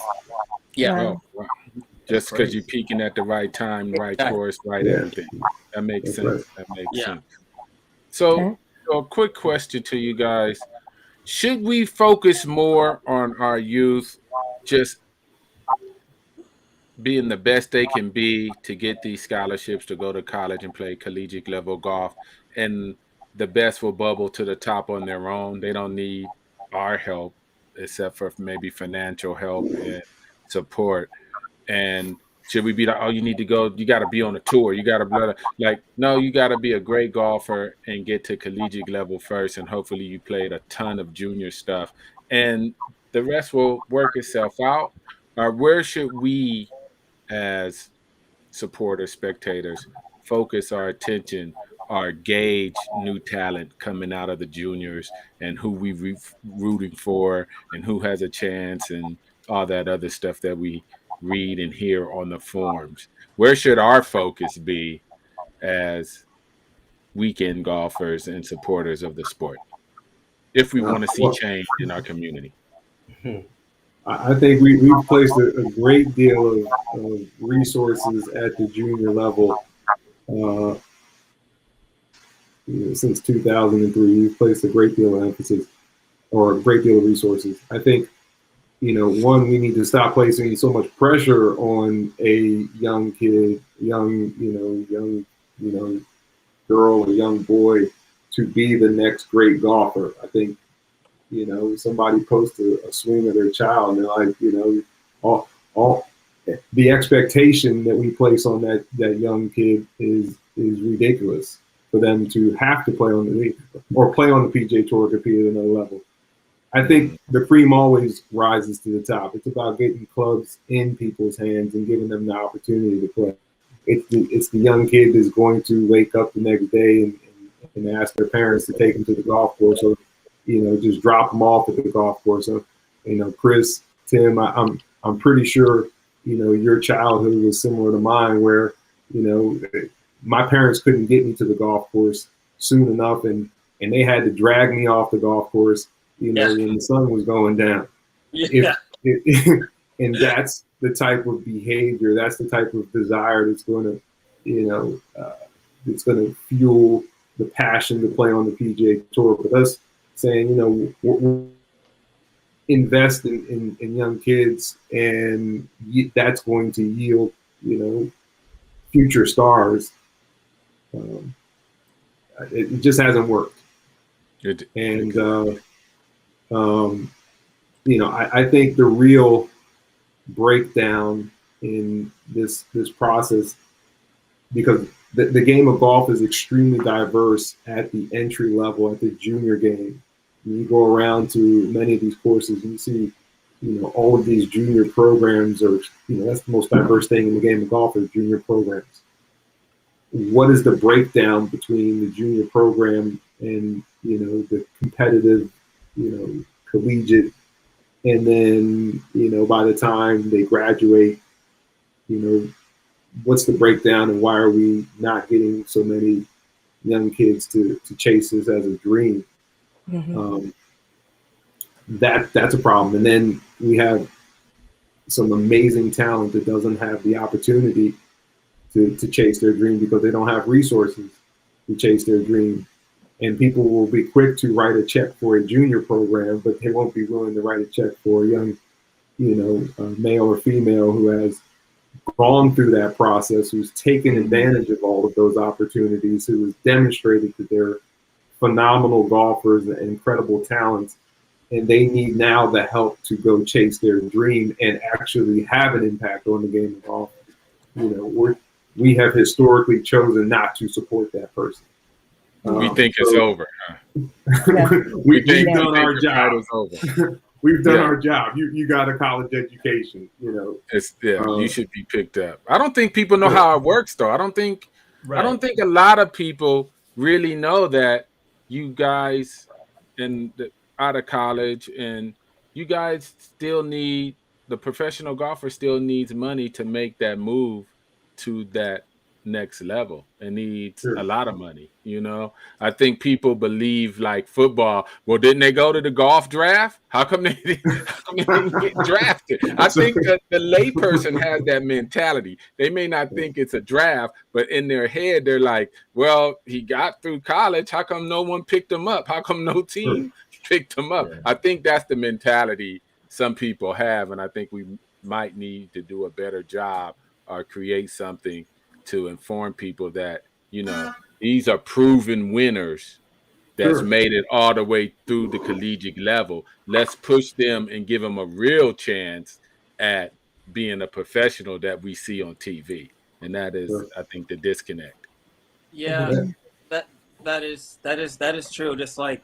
Yeah. Oh, wow. Just because you're peaking at the right time, right course, right everything. That makes sense. Right. That makes sense. So a quick question to you guys. Should we focus more on our youth just being the best they can be to get these scholarships to go to college and play collegiate level golf, and the best will bubble to the top on their own? They don't need our help except for maybe financial help and support. And should we be like, oh, you need to go, you got to be on a tour, you got to no, you got to be a great golfer and get to collegiate level first, and hopefully you played a ton of junior stuff and the rest will work itself out? Or where should we as supporters, spectators, focus our attention or gauge new talent coming out of the juniors and who we rooting for and who has a chance and all that other stuff that we read and hear on the forums? Where should our focus be as weekend golfers and supporters of the sport if we want to see change in our community? I think we've placed a great deal of resources at the junior level since 2003. We've placed a great deal of emphasis or a great deal of resources. I think, one, we need to stop placing so much pressure on a young kid, young girl or young boy to be the next great golfer. I think, somebody posts a swing of their child and they're like, all the expectation that we place on that young kid is ridiculous for them to have to play on the league or play on the PGA Tour, compete at another level. I think the cream always rises to the top. It's about getting clubs in people's hands and giving them the opportunity to play. It's the young kid that's going to wake up the next day and ask their parents to take them to the golf course, or just drop them off at the golf course. So, Kris, Tim, I'm pretty sure your childhood was similar to mine, where my parents couldn't get me to the golf course soon enough, and they had to drag me off the golf course when the sun was going down. And that's the type of behavior, that's the type of desire that's going to, it's going to fuel the passion to play on the PGA Tour. But us saying, we'll invest in young kids, and that's going to yield, future stars. It just hasn't worked. I think the real breakdown in this process, because the game of golf is extremely diverse at the entry level, at the junior game. You go around to many of these courses and you see, all of these junior programs are, that's the most diverse thing in the game of golf is junior programs. What is the breakdown between the junior program and, the competitive, collegiate, and then, by the time they graduate, what's the breakdown, and why are we not getting so many young kids to chase this as a dream? Mm-hmm. That's a problem. And then we have some amazing talent that doesn't have the opportunity to chase their dream because they don't have resources to chase their dream. And people will be quick to write a check for a junior program, but they won't be willing to write a check for a young male or female who has gone through that process, who's taken advantage of all of those opportunities, who has demonstrated that they're phenomenal golfers and incredible talents, and they need now the help to go chase their dream and actually have an impact on the game of golf. We have historically chosen not to support that person. We think it's over. We've done our job. Over. We've done our job. You got a college education. You should be picked up. I don't think people know how it works, though. I don't think a lot of people really know that you guys out of college, and you guys still need, the professional golfer still needs money to make that move to that next level, and needs a lot of money. I think people believe, like football, well, didn't they go to the golf draft? How come they didn't get drafted? I think that the layperson has that mentality. They may not think it's a draft, but in their head they're like, well, he got through college, how come no one picked him up? How come no team picked him up? I think that's the mentality some people have, and I think we might need to do a better job or create something to inform people that, these are proven winners that's made it all the way through the collegiate level. Let's push them and give them a real chance at being a professional that we see on TV. And that is, I think, the disconnect. Yeah, that is true. Just like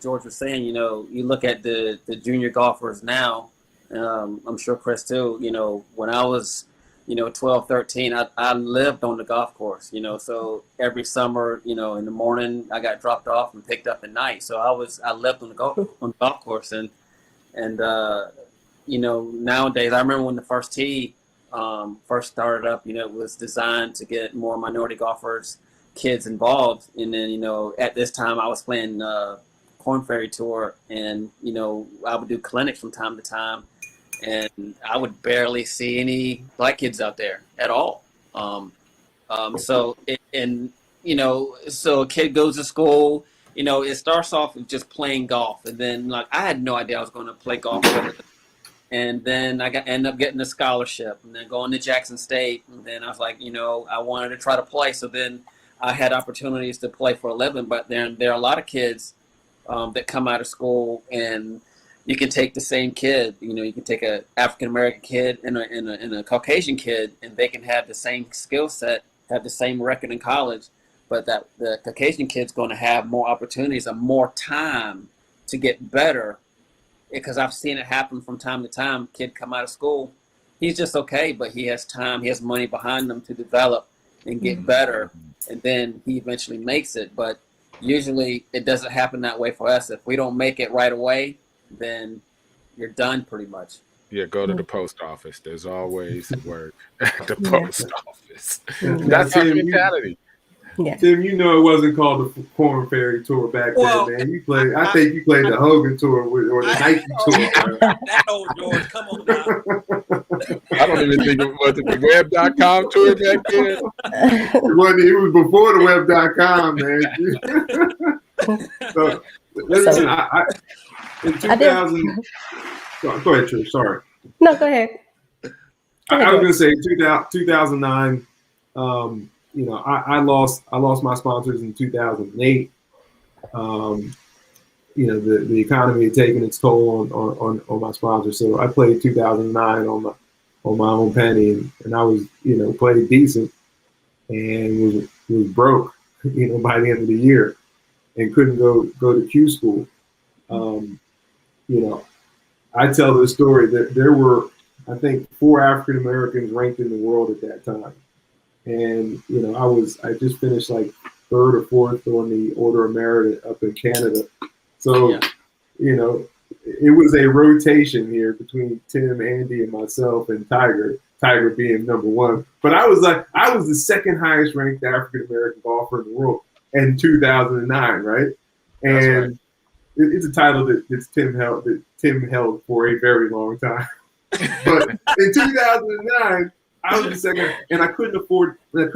George was saying, you look at the junior golfers now, I'm sure Kris too, when I was 12, 13, I lived on the golf course, so every summer, in the morning I got dropped off and picked up at night. So I lived on the golf course, and nowadays, I remember when the first tee first started up, it was designed to get more minority golfers, kids involved. And then, at this time I was playing Korn Ferry Tour, and, I would do clinics from time to time. And I would barely see any black kids out there at all. So a kid goes to school, it starts off with just playing golf. And then I had no idea I was going to play golf. And then I end up getting a scholarship and then going to Jackson State. And then I was like, I wanted to try to play. So then I had opportunities to play for a living. But there are a lot of kids that come out of school, and you can take the same kid, you can take an African-American kid and a Caucasian kid, and they can have the same skill set, have the same record in college, but that the Caucasian kid's going to have more opportunities and more time to get better, because I've seen it happen from time to time. Kid come out of school, he's just okay, but he has time, he has money behind him to develop and get better, and then he eventually makes it. But usually it doesn't happen that way for us. If we don't make it right away, then you're done pretty much. Yeah, go to the post office. There's always work at the post office. That's our mentality. Tim, it wasn't called the Korn Ferry Tour back then, man. You played. I think you played the Hogan Tour or the Nike Tour. That old George, come on now. I don't even think it was the web.com tour back then. It was before the web.com, man. So listen, in 2000, go ahead, Trish. Sorry. No, go ahead. I was going to say 2009. I lost my sponsors in 2008. The economy had taken its toll on my sponsors. So I played 2009 on my own penny, and I was played decent and was broke by the end of the year, and couldn't go to Q school. I tell this story that there were, I think, 4 African Americans ranked in the world at that time. And, I just finished like 3rd or 4th on the Order of Merit up in Canada. So, it was a rotation here between Tim, Andy, and myself, and Tiger being number 1. But I was the second highest ranked African American golfer in the world in 2009, right? And it's a title that Tim held for a very long time. But in 2009, I was the second, and I couldn't afford to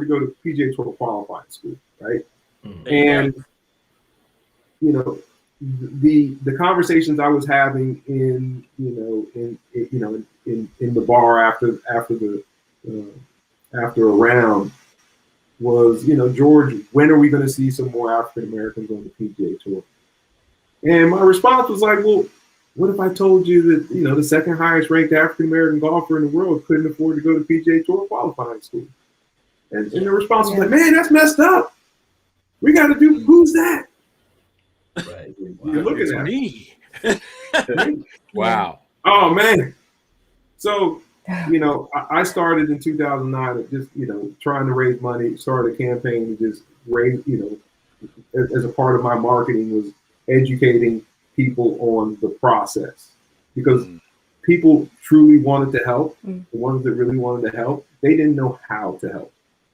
go to PGA Tour qualifying school, right? And the conversations I was having in the bar after a round was, George, when are we going to see some more African Americans on the PGA Tour? And my response was like, well, what if I told you that, the second highest ranked African American golfer in the world couldn't afford to go to PGA Tour qualifying school? And the response was like, man, that's messed up. We got to do, who's that? Right. You're looking at me. Wow. Oh, man. So, I started in 2009 just, trying to raise money, started a campaign to just raise, as a part of my marketing was educating people on the process, because people truly wanted to help. The ones that really wanted to help, they didn't know how to help.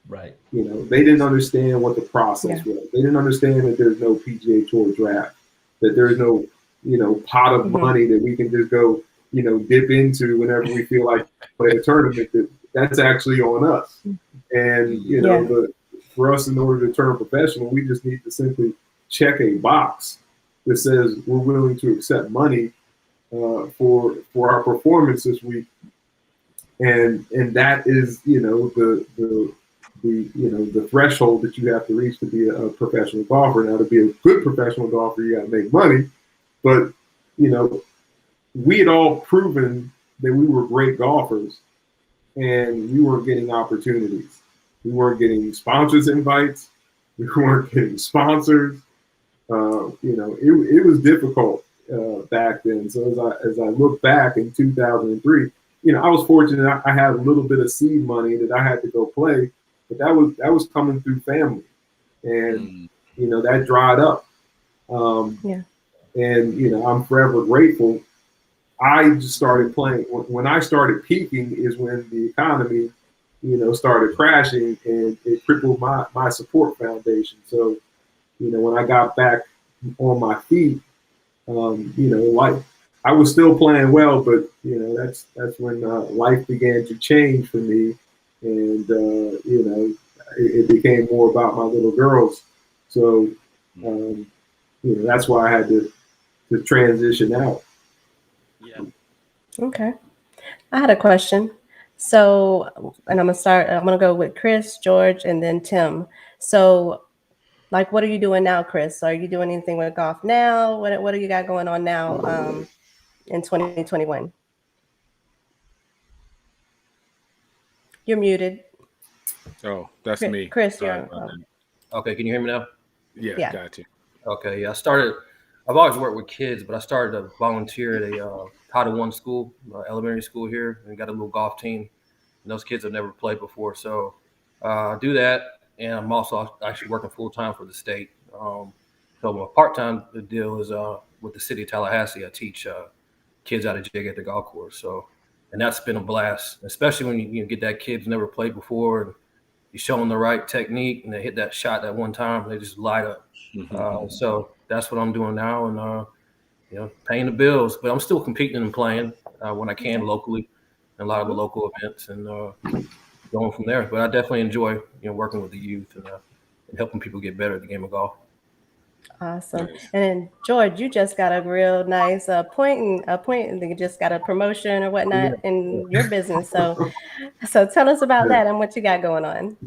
Right. They didn't understand what the process was. They didn't understand that there's no PGA Tour draft, that there's no, pot of money that we can just go, dip into whenever we feel like play a tournament. That's actually on us. And, but for us, in order to turn professional, we just need to simply check a box that says we're willing to accept money for our performance this week. And that is, the threshold that you have to reach to be a professional golfer. Now, to be a good professional golfer, you got to make money. But, we had all proven that we were great golfers, and we weren't getting opportunities. We weren't getting sponsors invites. We weren't getting sponsors. It was difficult back then. So as I look back in 2003, I was fortunate. I had a little bit of seed money that I had to go play, but that was coming through family, and that dried up. And I'm forever grateful. I just started playing when I started peaking is when the economy, started crashing, and it crippled my support foundation. So, when I got back on my feet, like I was still playing well, but that's when life began to change for me, and it became more about my little girls. So, that's why I had to transition out. Yeah. Okay. I had a question. So, and I'm gonna go with Kris, George, and then Tim. So, like, what are you doing now, Kris? Are you doing anything with golf now? What do you got going on now in 2021? You're muted. Oh, that's me. Kris, Sorry you're about that. Okay, can you hear me now? Yeah, got you. Okay, yeah, I've always worked with kids, but I started to volunteer at a Title I school, elementary school here, and got a little golf team. And those kids have never played before, so I do that. And I'm also actually working full time for the state. So my part-time deal is with the city of Tallahassee. I teach kids how to jig at the golf course. So, and that's been a blast, especially when you get that kid's never played before, and you show them the right technique, and they hit that shot that one time, they just light up. So that's what I'm doing now, and paying the bills. But I'm still competing and playing when I can locally, in a lot of the local events, and going from there. But I definitely enjoy working with the youth and helping people get better at the game of golf. Awesome. And then George, you just got a real nice point, and you just got a promotion or whatnot in your business. So tell us about that and what you got going on.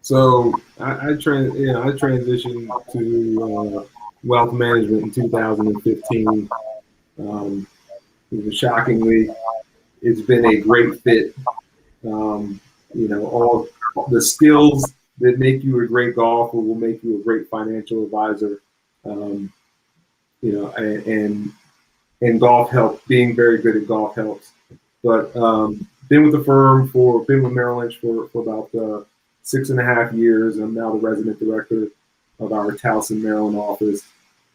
So I transitioned to wealth management in 2015. Shockingly, it's been a great fit. All the skills that make you a great golfer will make you a great financial advisor. And golf helps. Being very good at golf helps. But been with the firm been with Merrill Lynch for about 6.5 years. I'm now the resident director of our Towson, Maryland office.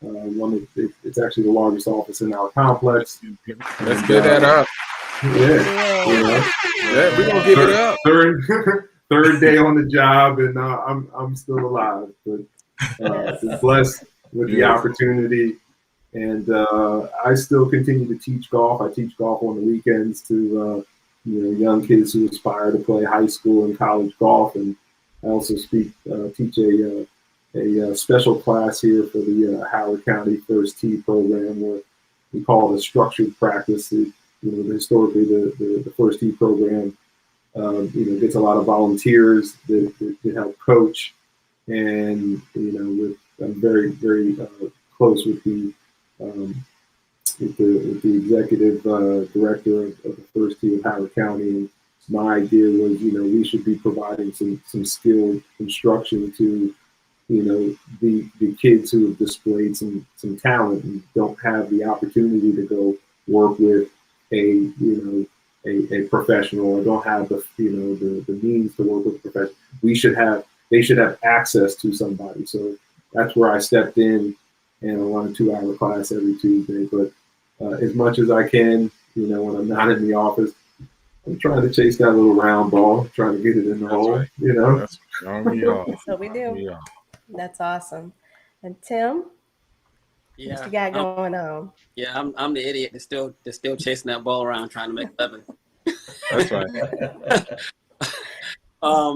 It's actually the largest office in our complex. Let's get that up. Yeah, we're gonna give it up. Third day on the job, and I'm still alive. But been blessed with the opportunity, and I still continue to teach golf. I teach golf on the weekends to young kids who aspire to play high school and college golf, and I also teach a a special class here for the Howard County First Tee program, where we call it a structured practice. Historically, the First Tee program, gets a lot of volunteers that help coach, and I'm very very close with the executive director of the First Tee of Howard County. And my idea was, we should be providing some skilled instruction to, the kids who have displayed some talent and don't have the opportunity to go work with a professional, or don't have the means to work with a professional. They should have access to somebody. So that's where I stepped in, and I run a 2-hour class every Tuesday. But as much as I can, when I'm not in the office, I'm trying to chase that little round ball, trying to get it in the hole. Right. That's what we do. That's awesome. And Tim, what you got going on? Yeah, I'm the idiot that's still chasing that ball around trying to make 11. That's right.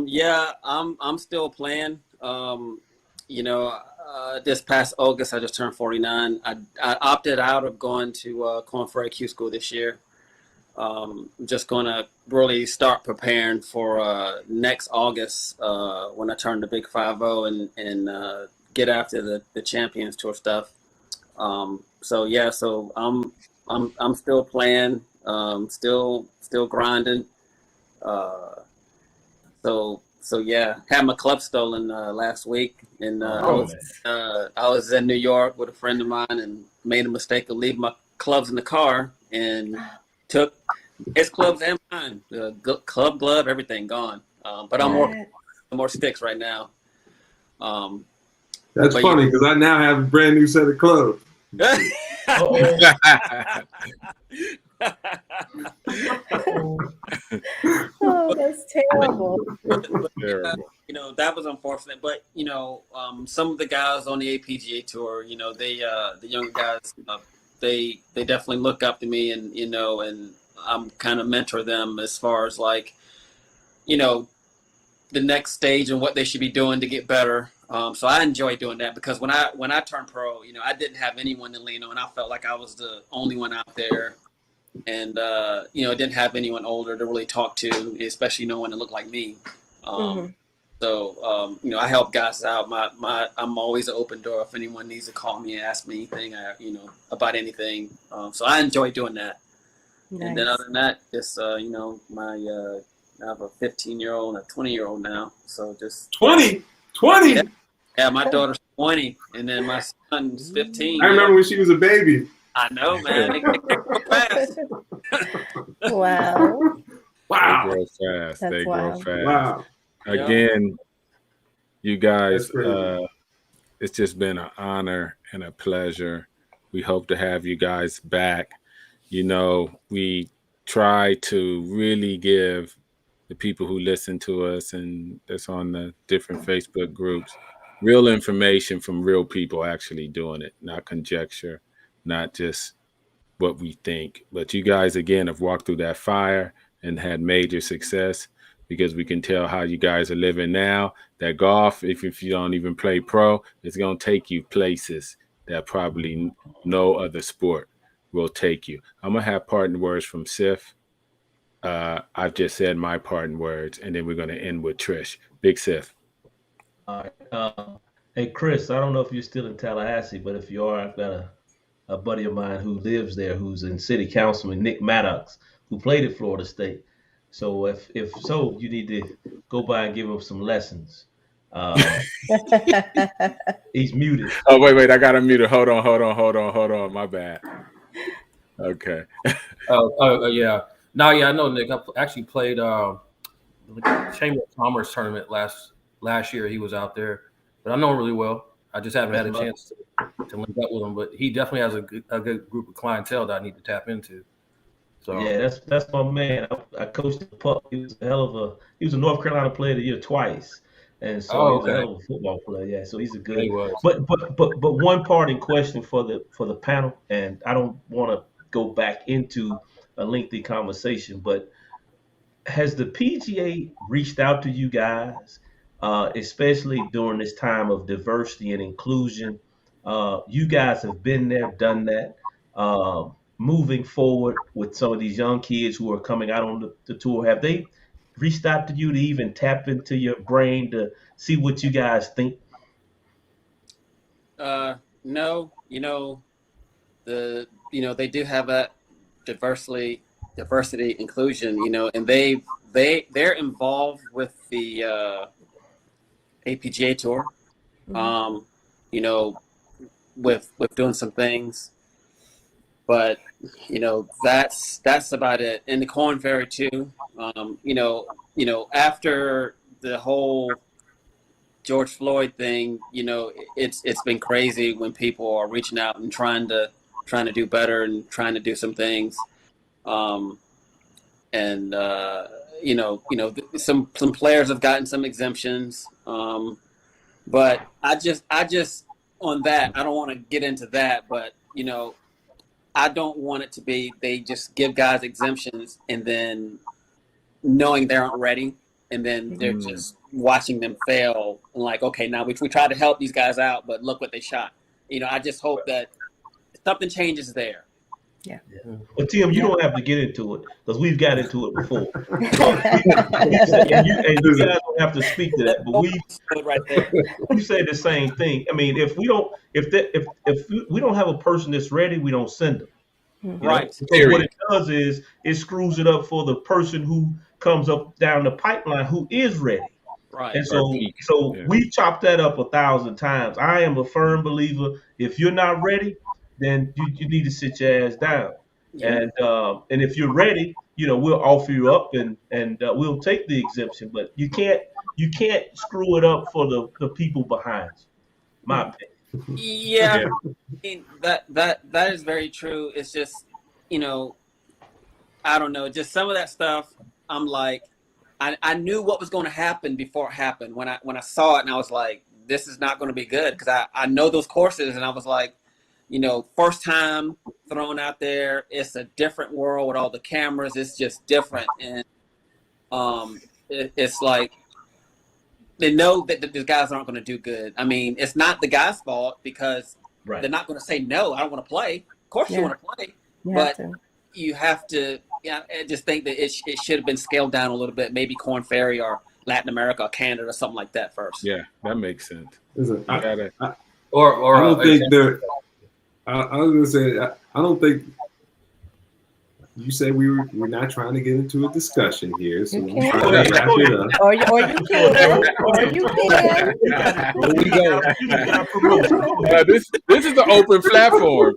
Yeah, I'm still playing. This past August I just turned 49. I opted out of going to Corn Ferry Q School this year. I'm just gonna really start preparing for next August when I turn the big 5-0 and get after the Champions Tour stuff. So I'm still playing, still grinding. So yeah, had my club stolen last week, and I was in New York with a friend of mine and made a mistake of leaving my clubs in the car and took his clubs and mine, the club glove, everything gone. But I'm more sticks right now. That's funny because I now have a brand new set of clubs. Oh, that's terrible. Terrible. That was unfortunate. But some of the guys on the APGA tour, the young guys, they definitely look up to me, and and I'm kind of mentor them as far as the next stage and what they should be doing to get better. So I enjoy doing that, because when I turned pro, I didn't have anyone to lean on. I felt like I was the only one out there, and didn't have anyone older to really talk to, especially no one that looked like me. So I help guys out. I'm always an open door if anyone needs to call me and ask me anything, about anything. So I enjoy doing that. Nice. And then other than that, just I have a 15-year-old and a 20-year-old now. So just 20. Yeah, my daughter's 20, and then my son's 15. I remember when she was a baby. I know, man. They grow fast. Wow. They grow fast. They grow fast. Wow. Again, you guys, it's just been an honor and a pleasure. We hope to have you guys back. We try to really give the people who listen to us and that's on the different Facebook groups real information from real people actually doing it, not conjecture, not just what we think. But you guys, again, have walked through that fire and had major success, because we can tell how you guys are living now. That golf, if you don't even play pro, it's going to take you places that probably no other sport will take you. I'm going to have parting words from Sif. I've just said my parting words, and then we're going to end with Trish. Big Sif. All right. Hey, Kris, I don't know if you're still in Tallahassee, but if you are, I've got a buddy of mine who lives there, who's in city councilman, Nick Maddox, who played at Florida State. So if so, you need to go by and give him some lessons. He's muted. Oh, wait. I got him muted. Hold on. My bad. Okay. Yeah. No, yeah, I know, Nick. I actually played the Chamber of Commerce tournament last year. He was out there, but I know him really well. I just haven't had a chance to link up with him, but he definitely has a good group of clientele that I need to tap into. So yeah, that's my man. I coached the pup. He was he was a North Carolina Player of the Year twice, and so he's a hell of a football player. Yeah, so he's a good. But one parting question for the panel, and I don't want to go back into a lengthy conversation, but has the PGA reached out to you guys especially during this time of diversity and inclusion. You guys have been there, done that. Moving forward with some of these young kids who are coming out on the tour, have they reached out to you to even tap into your brain to see what you guys think? No, they do have that diversity inclusion, and they're involved with the APGA tour, with doing some things, but that's about it. And the Corn Ferry too. After the whole George Floyd thing, it's been crazy when people are reaching out and trying to do better and trying to do some things. Some players have gotten some exemptions. But I just on that, I don't want to get into that, but I don't want it to be they just give guys exemptions and then knowing they aren't ready, and then they're just watching them fail and like, okay, now we try to help these guys out, but look what they shot. I just hope that something changes there. Yeah. Well, Tim, you don't have to get into it because we've got into it before. and you guys don't have to speak to that, but we say the same thing. I mean, if we don't have a person that's ready, we don't send them. Right. So what it does is it screws it up for the person who comes up down the pipeline who is ready. Right. And so we chopped that up 1,000 times. I am a firm believer. If you're not ready, then you need to sit your ass down. Yeah. And if you're ready, we'll offer you up and we'll take the exemption. But you can't screw it up for the people behind you. My opinion. Yeah. I mean, that is very true. It's just, I don't know, just some of that stuff. I'm like, I knew what was going to happen before it happened. When I saw it, and I was like, this is not going to be good, because I know those courses, and I was like, first time thrown out there, it's a different world with all the cameras. It's just different, and it's like they know that the guys aren't going to do good. I mean, it's not the guy's fault, because they're not going to say no. I don't want to play. Of course, you want to play, but you have to. Yeah, I just think that it should have been scaled down a little bit. Maybe Corn Ferry or Latin America or Canada or something like that first. Yeah, that makes sense. I don't think they're. I was gonna say I don't think. You said we're not trying to get into a discussion here, so we're trying to wrap it up. Or you can. We go. This is the open platform.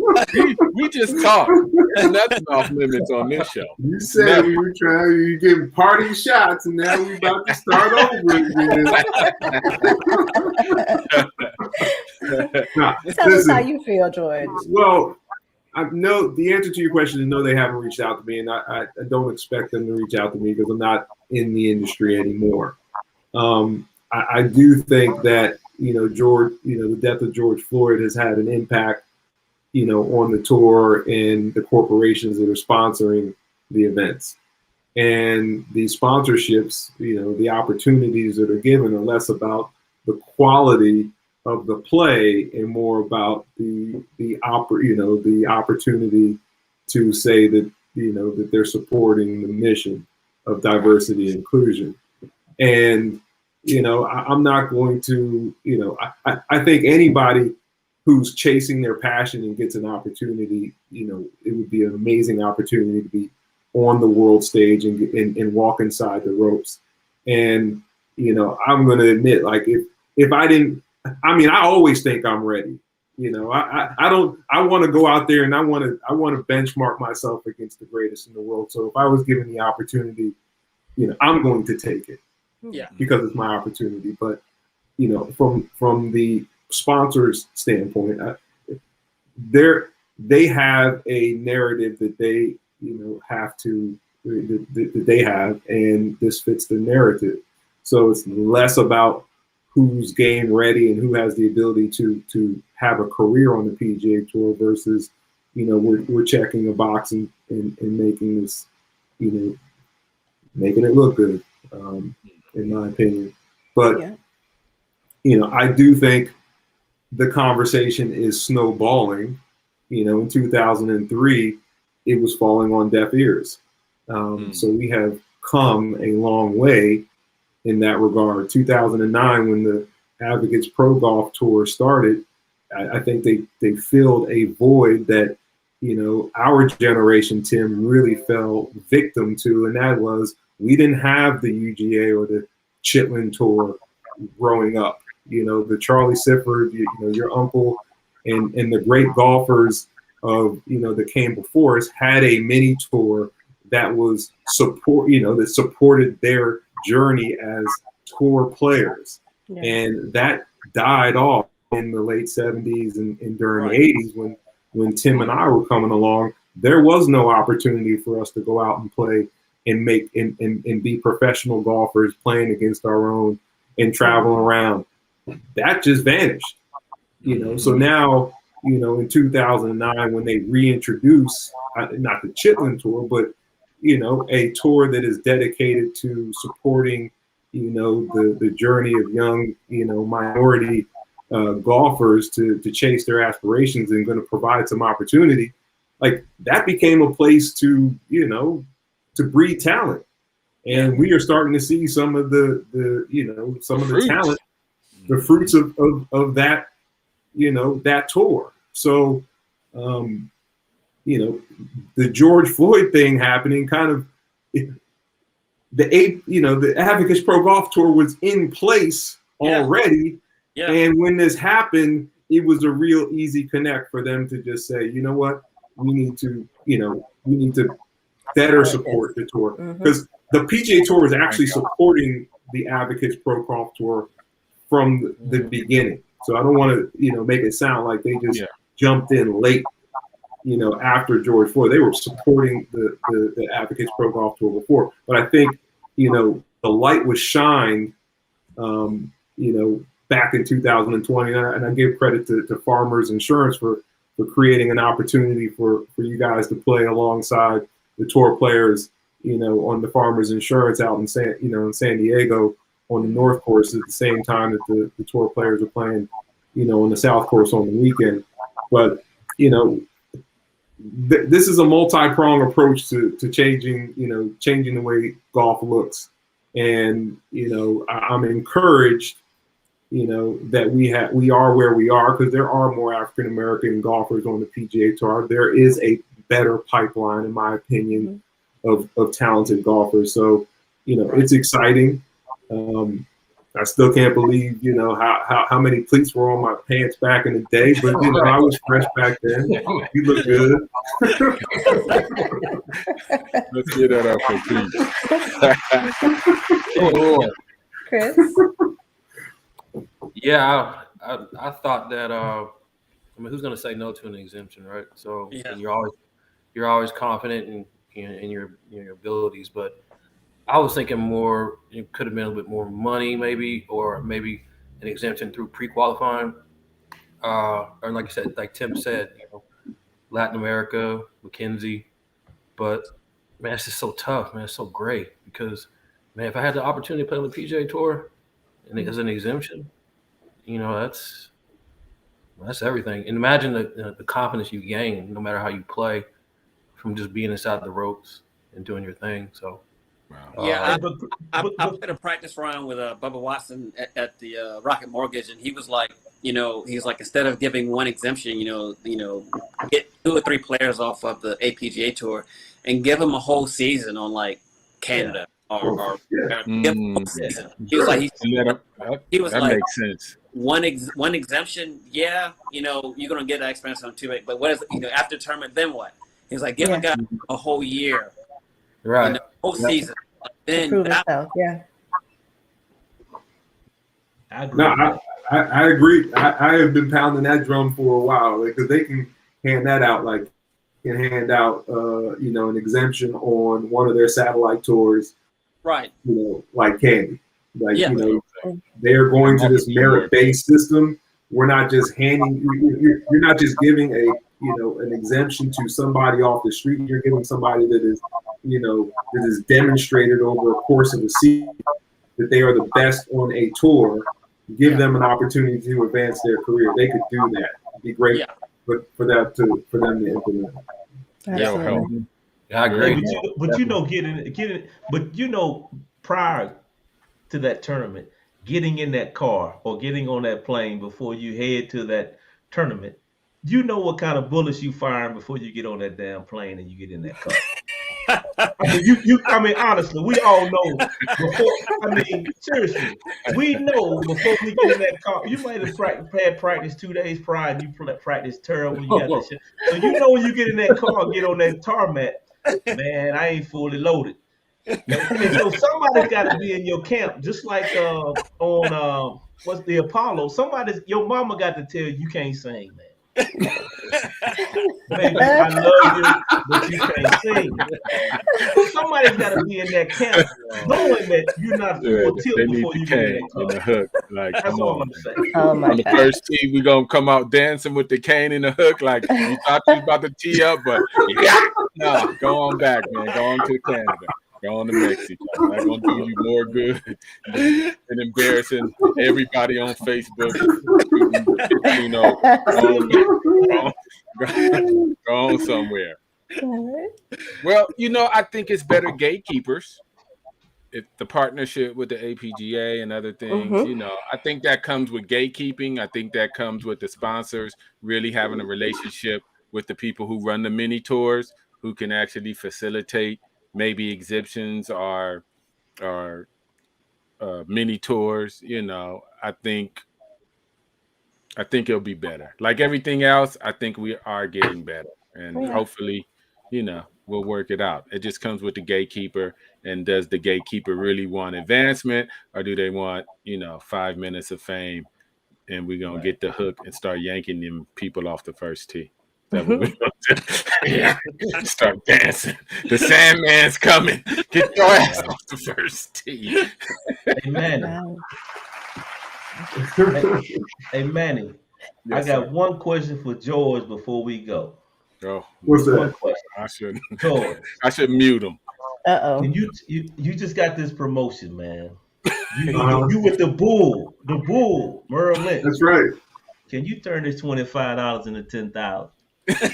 We just talk. There's nothing off limits on this show. You said we were trying. You give party shots, and now we're about to start over again. Tell us how you feel, George. Well, I know the answer to your question is no, they haven't reached out to me, and I don't expect them to reach out to me because I'm not in the industry anymore. I do think that George, the death of George Floyd has had an impact, on the tour and the corporations that are sponsoring the events, and the sponsorships, the opportunities that are given are less about the quality of the play and more about the opportunity to say that that they're supporting the mission of diversity and inclusion. And I'm not going to I think anybody who's chasing their passion and gets an opportunity, it would be an amazing opportunity to be on the world stage and walk inside the ropes. And I'm going to admit, like if I didn't. I mean, I always think I'm ready. I want to go out there and I want to benchmark myself against the greatest in the world. So if I was given the opportunity, I'm going to take it. Yeah. Because it's my opportunity. But from the sponsors' standpoint, they have a narrative that they have to that they have, and this fits the narrative. So it's less about who's game ready and who has the ability to have a career on the PGA Tour versus, we're checking a box and making this, making it look good, in my opinion. But I do think the conversation is snowballing. In 2003, it was falling on deaf ears. So we have come a long way in that regard. 2009, when the Advocates Pro Golf Tour started, I think they filled a void that, our generation, Tim, really fell victim to, and that was we didn't have the UGA or the Chitlin Tour growing up. The Charlie Sifford, your uncle, and the great golfers of that came before us had a mini tour that was that supported their journey as tour players, and that died off in the late 70s and during the 80s when Tim and I were coming along. There was no opportunity for us to go out and play and make and be professional golfers playing against our own and traveling around. That just vanished, So now, in 2009, when they reintroduce not the Chitlin Tour, but a tour that is dedicated to supporting, the journey of young, minority golfers to chase their aspirations and going to provide some opportunity, like that became a place to breed talent. And we are starting to see some of the talent, the fruits of that, that tour. So, the George Floyd thing happening kind of, the Advocates Pro Golf Tour was in place already. Yeah. And when this happened, it was a real easy connect for them to just say, you know what, we need to better support the tour. Because the PGA Tour is actually supporting the Advocates Pro Golf Tour from the beginning. So I don't want to, make it sound like they just jumped in late, after George Floyd. They were supporting the Advocates Pro Golf Tour before. But I think, the light was shined, back in 2020. And I give credit to Farmers Insurance for creating an opportunity for you guys to play alongside the tour players, on the Farmers Insurance out in San Diego on the North Course at the same time that the tour players are playing, on the South Course on the weekend. But, this is a multi-pronged approach to changing the way golf looks. And, I'm encouraged, that we are where we are because there are more African-American golfers on the PGA Tour. There is a better pipeline, in my opinion, of talented golfers. So, it's exciting. I still can't believe, how many pleats were on my pants back in the day, but I was fresh back then. You look good. Let's get that up for Pete. Kris? Yeah, I thought that who's going to say no to an exemption, right? So and you're always confident in your abilities, but I was thinking more, it could have been a little bit more money maybe, or maybe an exemption through pre-qualifying. Or like you said, like Tim said, Latin America, McKenzie. But, man, it's just so tough, man. It's so great because, man, if I had the opportunity to play on the PGA Tour and as an exemption, that's everything. And imagine the confidence you gain no matter how you play from just being inside the ropes and doing your thing. So, I played a practice round with Bubba Watson at the Rocket Mortgage, and he was like, instead of giving one exemption, get 2 or 3 players off of the APGA Tour and give them a whole season on like Canada or give them a whole season. He was like, that makes sense. One exemption, you're gonna get that experience on 2, but what is after tournament? Then what? He was like, give a guy a whole year. Right. Whole season. Then prove itself. I agree. I have been pounding that drum for a while because they can hand that out an exemption on one of their satellite tours, right? Like candy. They're going to this merit-based system. We're not just you're not just giving an exemption to somebody off the street. You're giving somebody that is demonstrated over a course of a season that they are the best on a tour, give them an opportunity to advance their career. They could do that. It'd be great for them to implement. It'll help. Yeah, I agree. But prior to that tournament, getting in that car or getting on that plane before you head to that tournament, you know what kind of bullets you firing before you get on that damn plane and you get in that car. I mean, honestly, we all know seriously, we know before we get in that car, you might have had practice 2 days prior and you practice terrible. You got that shit. So when you get in that car, get on that tarmac, man, I ain't fully loaded. And so somebody's got to be in your camp, just like on what's the Apollo. Your mama got to tell you can't sing, man. Baby, I love you, but you can't sing. Somebody's got to be in that camp, knowing that you're not full tilt before you get in on the hook. Like, that's all I'm saying. On the first tee, we gonna come out dancing with the cane and the hook, like you thought you was about to tee up, but no, go on back, man. Go on to Canada. Go on to Mexico. That's gonna do you more good than embarrassing everybody on Facebook. Go on somewhere. Well, I think it's better gatekeepers. The partnership with the APGA and other things, I think that comes with gatekeeping. I think that comes with the sponsors really having a relationship with the people who run the mini tours, who can actually facilitate maybe exhibitions or mini tours. I think it'll be better. Like everything else, I think we are getting better, and hopefully, we'll work it out. It just comes with the gatekeeper. And does the gatekeeper really want advancement, or do they want 5 minutes of fame, and we're gonna get the hook and start yanking them people off the first tee? Start dancing. The Sandman's coming. Get your ass off the first tee. Hey, Manny. Hey, Manny. Yes, I got one question for George before we go. Oh, what's that? One question. I shouldn't. George. I should mute him. And you just got this promotion, man. You with the bull, Merrill Lynch. That's right. Can you turn this $25 into $10,000? Trying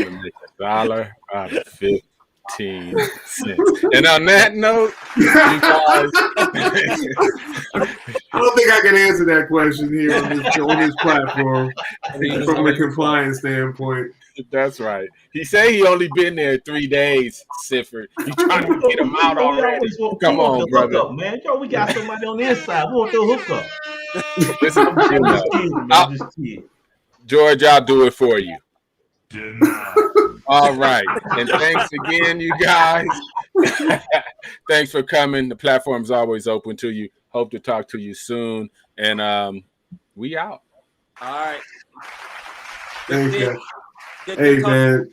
to make $1 out of 15 cents. And on that note, you guys, I don't think I can answer that question here on this platform from a compliance standpoint. That's right. He said he only been there 3 days, Sifford. You trying to get him out already? Come on, brother. Up, man. We got somebody on the inside. We want the hookup. I'm just kidding. George, I'll do it for you. All right. And thanks again, you guys. Thanks for coming. The platform's always open to you. Hope to talk to you soon. And we out. All right. Thanks, guys. Hey, man.